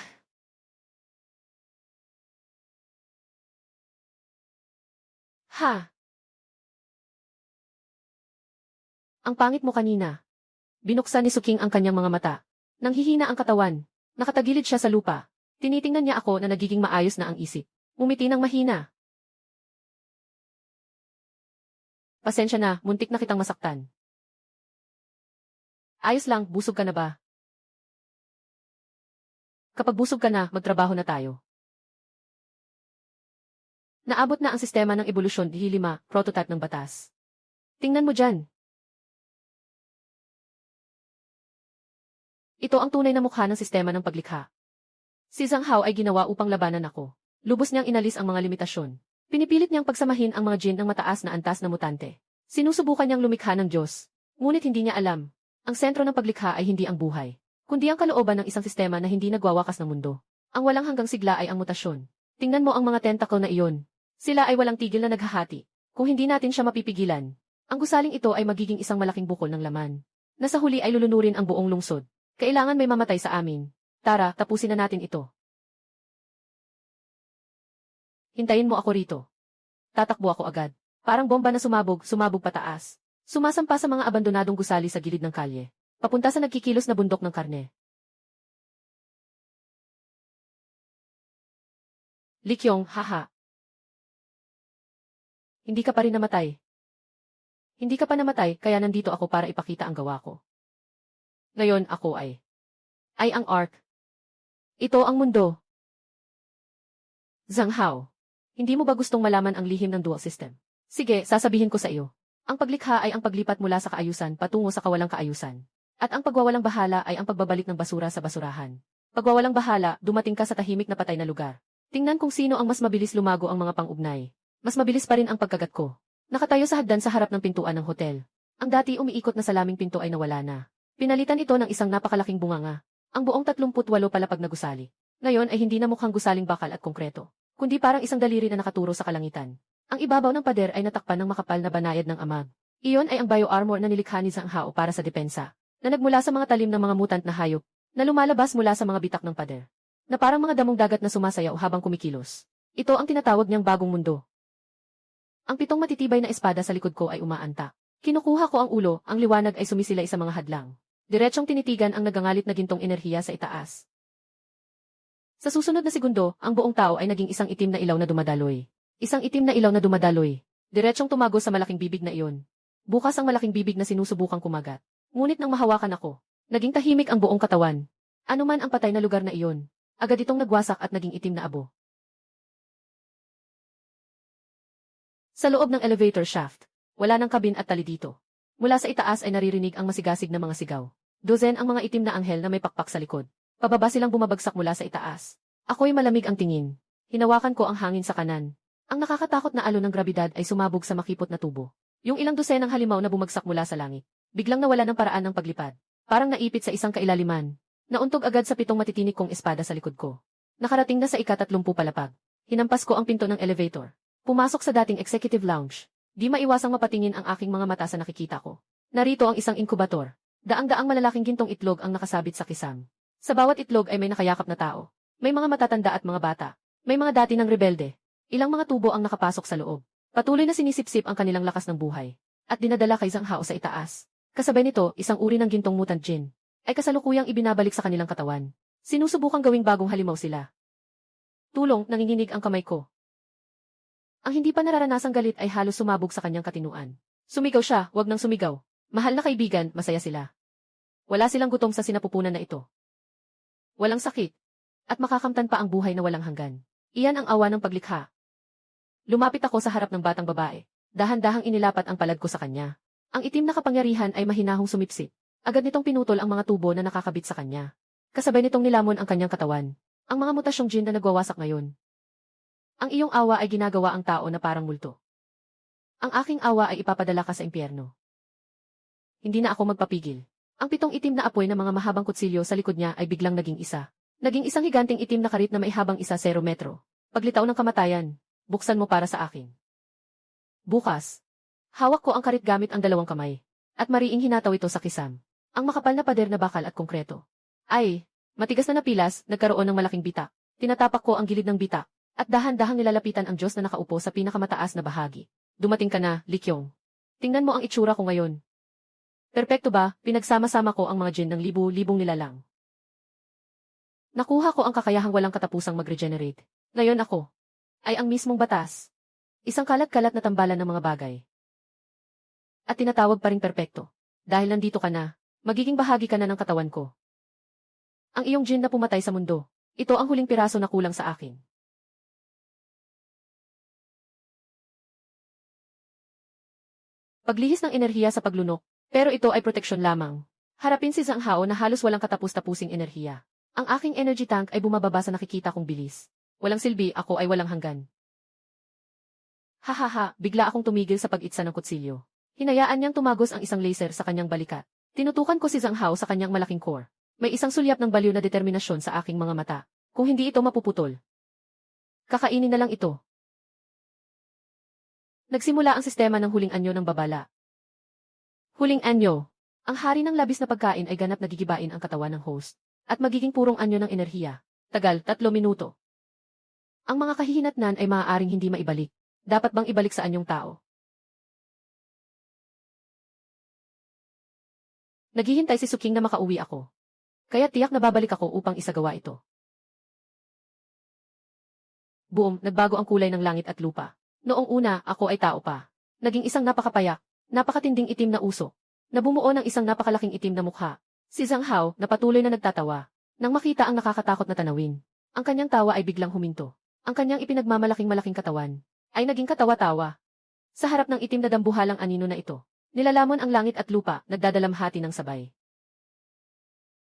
Ha. Ang pangit mo kanina. Binuksan ni Suking ang kanyang mga mata. Nanghihina ang katawan. Nakatagilid siya sa lupa. Tinitingnan niya ako na nagiging maayos na ang isip. Ngumiti ng mahina. Pasensya na, muntik na kitang masaktan. Ayos lang, busog ka na ba? Kapag busog ka na, magtrabaho na tayo. Naabot na ang sistema ng ebolusyon D5, prototype ng batas. Tingnan mo dyan. Ito ang tunay na mukha ng sistema ng paglikha. Si Zhang Hao ay ginawa upang labanan ako. Lubos niyang inalis ang mga limitasyon. Pinipilit niyang pagsamahin ang mga jin ng mataas na antas na mutante. Sinusubukan niyang lumikha ng Diyos. Ngunit hindi niya alam. Ang sentro ng paglikha ay hindi ang buhay, kundi ang kalooban ng isang sistema na hindi nagwawakas ng mundo. Ang walang hanggang sigla ay ang mutasyon. Tingnan mo ang mga tentacle na iyon. Sila ay walang tigil na naghahati. Kung hindi natin siya mapipigilan, ang gusaling ito ay magiging isang malaking bukol ng laman. Nasa huli ay lulunurin ang buong lungsod. Kailangan may mamatay sa amin. Tara, tapusin na natin ito. Hintayin mo ako rito. Tatakbo ako agad. Parang bomba na sumabog pataas. Sumasampa sa mga abandonadong gusali sa gilid ng kalye. Papunta sa nagkikilos na bundok ng karne. Likyong, haha. Hindi ka pa rin namatay. Hindi ka pa namatay, kaya nandito ako para ipakita ang gawa ko. Ngayon ako ay ang Ark. Ito ang mundo. Zhang Hao, hindi mo ba gustong malaman ang lihim ng dual system? Sige, sasabihin ko sa iyo. Ang paglikha ay ang paglipat mula sa kaayusan patungo sa kawalang kaayusan. At ang pagwawalang bahala ay ang pagbabalik ng basura sa basurahan. Pagwawalang bahala, dumating ka sa tahimik na patay na lugar. Tingnan kung sino ang mas mabilis lumago ang mga pang-ugnay. Mas mabilis pa rin ang pagkagat ko. Nakatayo sa hagdan sa harap ng pintuan ng hotel. Ang dati umiikot na salaming pinto ay nawala na. Pinalitan ito ng isang napakalaking bunganga. Ang buong 38 palapag na gusali. Ngayon ay hindi na mukhang gusaling bakal at konkreto, kundi parang isang daliri na nakaturo sa kalangitan. Ang ibabaw ng pader ay natakpan ng makapal na banayad ng amag. Iyon ay ang bioarmor na nilikha ni Zhang Hao para sa depensa, na nagmula sa mga talim ng mga mutant na hayop, na lumalabas mula sa mga bitak ng pader, na parang mga damong dagat na sumasayaw habang kumikilos. Ito ang tinatawag niyang bagong mundo. Ang 7 matitibay na espada sa likod ko ay umaanta. Kinukuha ko ang ulo, ang liwanag ay sumisilay sa mga hadlang. Diretsong tinitigan ang nagangalit na gintong enerhiya sa itaas. Sa susunod na segundo, ang buong tao ay naging isang itim na ilaw na dumadaloy. Isang itim na ilaw na dumadaloy. Diretsong tumago sa malaking bibig na iyon. Bukas ang malaking bibig na sinusubukang kumagat. Ngunit nang mahawakan ako, naging tahimik ang buong katawan. Ano man ang patay na lugar na iyon, agad itong nagwasak at naging itim na abo. Sa loob ng elevator shaft, wala nang kabin at tali dito. Mula sa itaas ay naririnig ang masigasig na mga sigaw. Dozen ang mga itim na anghel na may pakpak sa likod. Pababa silang bumabagsak mula sa itaas. Ako'y malamig ang tingin. Hinawakan ko ang hangin sa kanan. Ang nakakatakot na alon ng grabidad ay sumabog sa makipot na tubo. Yung ilang dosenang halimaw na bumagsak mula sa langit. Biglang nawala ng paraan ng paglipad. Parang naipit sa isang kailaliman. Nauntog agad sa 7 matitinik kong espada sa likod ko. Nakarating na sa ika-30 palapag. Hinampas ko ang pinto ng elevator. Pumasok sa dating executive lounge. Di maiwasang mapatingin ang aking mga mata sa nakikita ko. Narito ang isang inkubator. Daang-daang malalaking gintong itlog ang nakasabit sa kisam. Sa bawat itlog ay may nakayakap na tao. May mga matatanda at mga bata. May mga dati ng rebelde. Ilang mga tubo ang nakapasok sa loob. Patuloy na sinisipsip ang kanilang lakas ng buhay. At dinadala kay Zhang Hao sa itaas. Kasabay nito, isang uri ng gintong mutant jin. Ay kasalukuyang ibinabalik sa kanilang katawan. Sinusubukang gawing bagong halimaw sila. Tulong, nanginginig ang kamay ko. Ang hindi pa nararanasang galit ay halos sumabog sa kanyang katinuan. Sumigaw siya, wag nang sumigaw. Mahal na kaibigan, masaya sila. Wala silang gutom sa sinapupunan na ito. Walang sakit. At makakamtan pa ang buhay na walang hanggan. Iyan ang awa ng paglikha. Lumapit ako sa harap ng batang babae. Dahan-dahang inilapat ang palad ko sa kanya. Ang itim na kapangyarihan ay mahinahong sumipsip. Agad nitong pinutol ang mga tubo na nakakabit sa kanya. Kasabay nitong nilamon ang kanyang katawan. Ang mga mutasyong jin na nagwawasak ngayon. Ang iyong awa ay ginagawa ang tao na parang multo. Ang aking awa ay ipapadala ka sa impyerno. Hindi na ako magpapigil. Ang 7 itim na apoy na mga mahabang kutsilyo sa likod niya ay biglang naging isa. Naging isang higanting itim na karit na may habang 0 metro. Paglitaw ng kamatayan, buksan mo para sa akin. Bukas, hawak ko ang karit gamit ang 2 kamay. At mariing hinataw ito sa kisam. Ang makapal na pader na bakal at konkreto. Ay, matigas na napilas, nagkaroon ng malaking bitak. Tinatapak ko ang gilid ng bitak. At dahan-dahang nilalapitan ang Diyos na nakaupo sa pinakamataas na bahagi. Dumating ka na, Likyong. Tingnan mo ang itsura ko ngayon. Perpekto ba, pinagsama-sama ko ang mga jin ng libu-libong nilalang. Nakuha ko ang kakayahang walang katapusang mag-regenerate. Ngayon ako ay ang mismong batas. Isang kalat-kalat na tambalan ng mga bagay. At tinatawag pa ring perpekto. Dahil nandito ka na, magiging bahagi ka na ng katawan ko. Ang iyong jin na pumatay sa mundo, ito ang huling piraso na kulang sa akin. Paglihis ng enerhiya sa paglunok, pero ito ay proteksyon lamang. Harapin si Zhang Hao na halos walang katapus-tapusing enerhiya. Ang aking energy tank ay bumababa sa nakikita kong bilis. Walang silbi, ako ay walang hanggan. Hahaha, bigla akong tumigil sa pag-itsa ng kutsilyo. Hinayaan niyang tumagos ang isang laser sa kanyang balikat. Tinutukan ko si Zhang Hao sa kanyang malaking core. May isang sulyap ng baliw na determinasyon sa aking mga mata. Kung hindi ito mapuputol, kakainin na lang ito. Nagsimula ang sistema ng huling anyo ng babala. Huling anyo. Ang hari ng labis na pagkain ay ganap na gigibain ang katawan ng host. At magiging purong anyo ng enerhiya. Tagal, 3 minuto. Ang mga kahihinatnan ay maaaring hindi maibalik. Dapat bang ibalik sa anyong tao? Naghihintay si Suking na makauwi ako. Kaya tiyak na babalik ako upang isagawa ito. Boom, nagbago ang kulay ng langit at lupa. Noong una, ako ay tao pa. Naging isang napakapayak, napakatinding itim na uso, na bumuo ng isang napakalaking itim na mukha. Si Zhang Hao, na patuloy na nagtatawa, nang makita ang nakakatakot na tanawin. Ang kanyang tawa ay biglang huminto. Ang kanyang ipinagmamalaking-malaking katawan, ay naging katawa-tawa. Sa harap ng itim na dambuhalang anino na ito, nilalamon ang langit at lupa, nagdadalamhati ng sabay.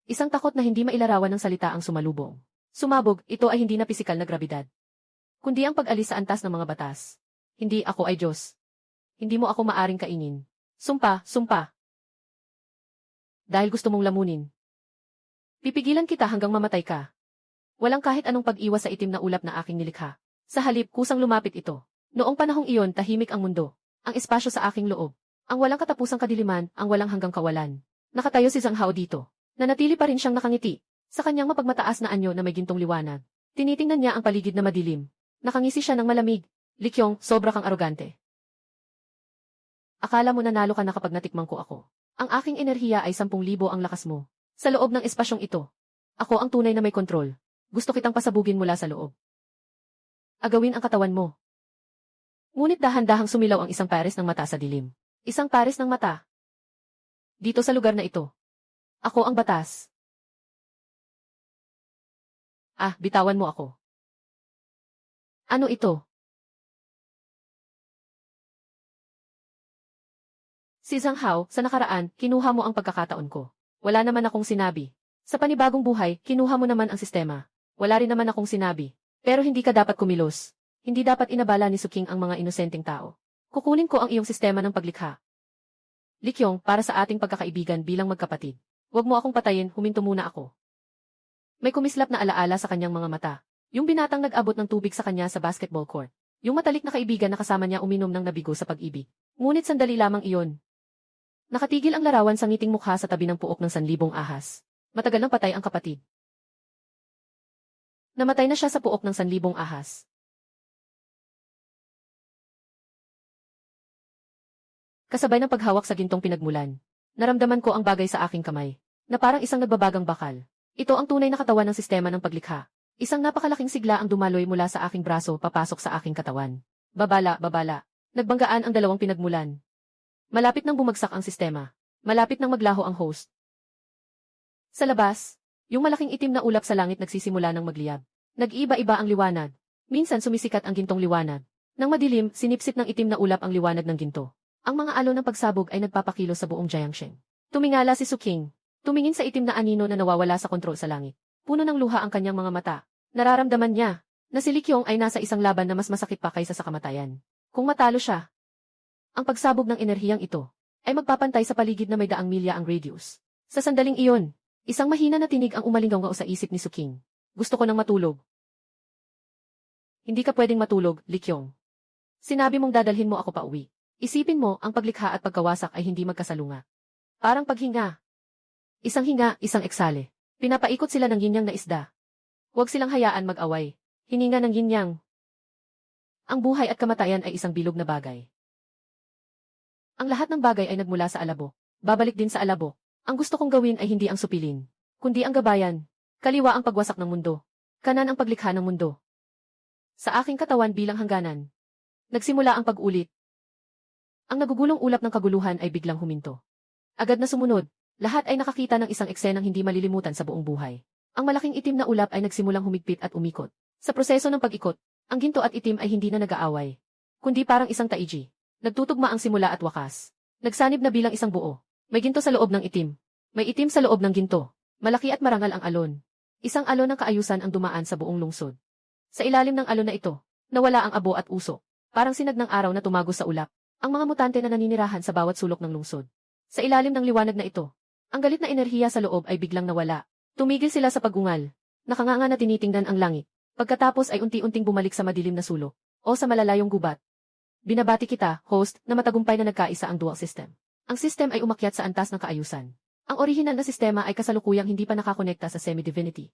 Isang takot na hindi mailarawan ng salita ang sumalubong. Sumabog, ito ay hindi na pisikal na grabidad, kundi ang pag-alis sa antas ng mga batas. Hindi ako ay Diyos. Hindi mo ako maaring kainin. Sumpa, sumpa. Dahil gusto mong lamunin. Pipigilan kita hanggang mamatay ka. Walang kahit anong pag-iwas sa itim na ulap na aking nilikha. Sa halip, kusang lumapit ito. Noong panahong iyon, tahimik ang mundo. Ang espasyo sa aking loob. Ang walang katapusang kadiliman, ang walang hanggang kawalan. Nakatayo si Zhang Hao dito. Nanatili pa rin siyang nakangiti. Sa kanyang mapagmataas na anyo na may gintong liwanag. Tinitingnan niya ang paligid na madilim. Nakangisi siya ng malamig. Likyong, sobra kang arogante. Akala mo nanalo ka na kapag natikman ko ako. Ang aking enerhiya ay 10,000 ang lakas mo. Sa loob ng espasyong ito. Ako ang tunay na may kontrol. Gusto kitang pasabugin mula sa loob. Agawin ang katawan mo. Ngunit dahan-dahang sumilaw ang isang pares ng mata sa dilim. Isang pares ng mata. Dito sa lugar na ito. Ako ang batas. Ah, bitawan mo ako. Ano ito? Si Zhang Hao, sa nakaraan, kinuha mo ang pagkakataon ko. Wala naman akong sinabi. Sa panibagong buhay, kinuha mo naman ang sistema. Wala rin naman akong sinabi. Pero hindi ka dapat kumilos. Hindi dapat inabala ni Suking ang mga inosenteng tao. Kukunin ko ang iyong sistema ng paglikha. Likyong, para sa ating pagkakaibigan bilang magkapatid. Huwag mo akong patayin, huminto muna ako. May kumislap na alaala sa kanyang mga mata. Yung binatang nag-abot ng tubig sa kanya sa basketball court. Yung matalik na kaibigan na kasama niya uminom ng nabigo sa pag-ibig. Ngunit sandali lamang iyon. Nakatigil ang larawan sa ngiting mukha sa tabi ng puok ng 1,000 ahas. Matagal nang patay ang kapatid. Namatay na siya sa puok ng 1,000 ahas. Kasabay ng paghawak sa gintong pinagmulan, naramdaman ko ang bagay sa aking kamay, na parang isang nagbabagang bakal. Ito ang tunay na katawan ng sistema ng paglikha. Isang napakalaking sigla ang dumaloy mula sa aking braso papasok sa aking katawan. Babala. Nagbanggaan ang dalawang pinagmulan. Malapit nang bumagsak ang sistema. Malapit nang maglaho ang host. Sa labas, yung malaking itim na ulap sa langit nagsisimula ng magliyab. Nag-iiba-iba ang liwanag. Minsan sumisikat ang gintong liwanag. Nang madilim, sinipsip ng itim na ulap ang liwanag ng ginto. Ang mga alon ng pagsabog ay nagpapakilo sa buong Jiangsheng. Tumingala si Su King. Tumingin sa itim na anino na nawawala sa kontrol sa langit. Puno ng luha ang kanyang mga mata. Nararamdaman niya na si Li Qiong ay nasa isang laban na mas masakit pa kaysa sa kamatayan. Kung matalo siya, ang pagsabog ng enerhiyang ito ay magpapantay sa paligid na may daang milya ang radius. Sa sandaling iyon, isang mahina na tinig ang umalinggaw sa isip ni Su King. Gusto ko nang matulog. Hindi ka pwedeng matulog, Li Qiong. Sinabi mong dadalhin mo ako pa uwi. Isipin mo, ang paglikha at pagkawasak ay hindi magkasalunga. Parang paghinga. Isang hinga, isang eksale. Pinapaikot sila ng yinyang na isda. Huwag silang hayaan mag-away. Hininga ng yinyang. Ang buhay at kamatayan ay isang bilog na bagay. Ang lahat ng bagay ay nagmula sa alabo. Babalik din sa alabo. Ang gusto kong gawin ay hindi ang supilin, kundi ang gabayan. Kaliwa ang pagwasak ng mundo. Kanan ang paglikha ng mundo. Sa aking katawan bilang hangganan. Nagsimula ang pag-ulit. Ang nagugulong ulap ng kaguluhan ay biglang huminto. Agad na sumunod, lahat ay nakakita ng isang eksenang hindi malilimutan sa buong buhay. Ang malaking itim na ulap ay nagsimulang humigpit at umikot. Sa proseso ng pag-ikot, ang ginto at itim ay hindi na nag-aaway, kundi parang isang taiji. Nagtutugma ang simula at wakas. Nagsanib na bilang isang buo. May ginto sa loob ng itim. May itim sa loob ng ginto. Malaki at marangal ang alon. Isang alon ng kaayusan ang dumaan sa buong lungsod. Sa ilalim ng alon na ito, nawala ang abo at usok. Parang sinag ng araw na tumagos sa ulap. Ang mga mutante na naninirahan sa bawat sulok ng lungsod. Sa ilalim ng liwanag na ito, ang galit na enerhiya sa loob ay biglang nawala. Tumigil sila sa pagungal. Nakanganga na tinitingnan ang langit. Pagkatapos ay unti-unting bumalik sa madilim na sulok o sa malalayong gubat. Binabati kita, host, na matagumpay na nagkaisa ang dual system. Ang system ay umakyat sa antas ng kaayusan. Ang orihinal na sistema ay kasalukuyang hindi pa nakakonekta sa semi-divinity.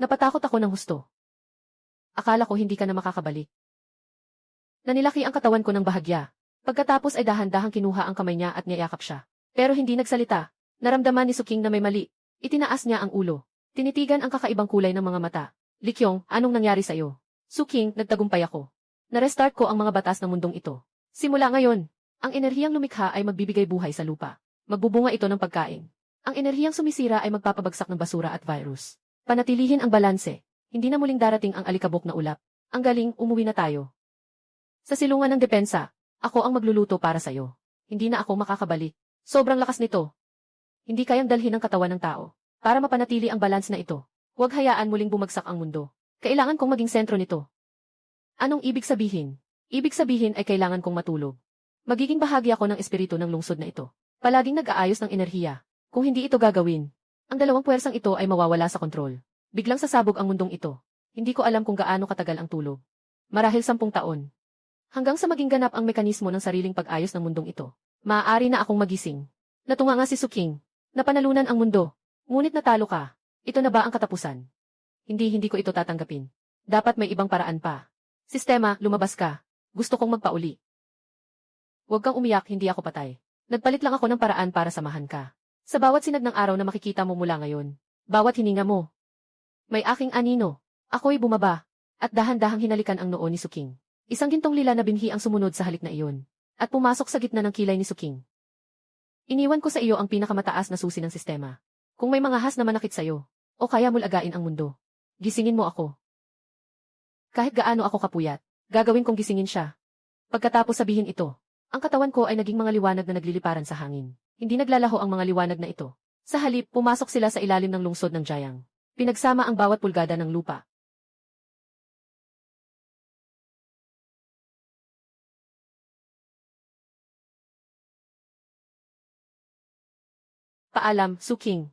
Napatakot ako ng husto. Akala ko hindi ka na makakabalik. Nanilaki ang katawan ko ng bahagya. Pagkatapos ay dahan-dahang kinuha ang kamay niya at niyayakap siya. Pero hindi nagsalita. Naramdaman ni Su King na may mali. Itinaas niya ang ulo. Tinitigan ang kakaibang kulay ng mga mata. Li Qiong, anong nangyari sa'yo? Su King, nagtagumpay ako. Na-restart ko ang mga batas ng mundong ito. Simula ngayon, ang enerhiyang lumikha ay magbibigay buhay sa lupa. Magbubunga ito ng pagkain. Ang enerhiyang sumisira ay magpapabagsak ng basura at virus. Panatilihin ang balanse. Hindi na muling darating ang alikabok na ulap. Ang galing, umuwi na tayo. Sa silungan ng depensa, ako ang magluluto para sa'yo. Hindi na ako makakabalik. Sobrang lakas nito. Hindi kayang dalhin ng katawan ng tao. Para mapanatili ang balance na ito, huwag hayaan muling bumagsak ang mundo. Kailangan kong maging sentro nito. Anong ibig sabihin? Ibig sabihin ay kailangan kong matulog. Magiging bahagi ako ng espiritu ng lungsod na ito. Palaging nag-aayos ng enerhiya. Kung hindi ito gagawin, ang dalawang puwersang ito ay mawawala sa kontrol. Biglang sasabog ang mundong ito. Hindi ko alam kung gaano katagal ang tulog. Marahil 10 taon. Hanggang sa maging ganap ang mekanismo ng sariling pag-ayos ng mundong ito. Maaari na akong magising. Natunganga si Su King. Napanalunan ang mundo. Ngunit natalo ka. Ito na ba ang katapusan? Hindi ko ito tatanggapin. Dapat may ibang paraan pa. Sistema, lumabas ka. Gusto kong magpauli. Huwag kang umiyak, hindi ako patay. Nagpalit lang ako ng paraan para samahan ka. Sa bawat sinag ng araw na makikita mo mula ngayon, bawat hininga mo, may aking anino. Ako'y bumaba, at dahan-dahang hinalikan ang noo ni Su King. Isang gintong lila na binhi ang sumunod sa halik na iyon, at pumasok sa gitna ng kilay ni Su King. Iniwan ko sa iyo ang pinakamataas na susi ng sistema. Kung may mga has na manakit sa iyo, o kaya mulagain ang mundo, gisingin mo ako. Kahit gaano ako kapuyat, gagawin kong gisingin siya. Pagkatapos sabihin ito, ang katawan ko ay naging mga liwanag na nagliliparan sa hangin. Hindi naglalaho ang mga liwanag na ito. Sa halip, pumasok sila sa ilalim ng lungsod ng Jiang. Pinagsama ang bawat pulgada ng lupa. Paalam, Su King.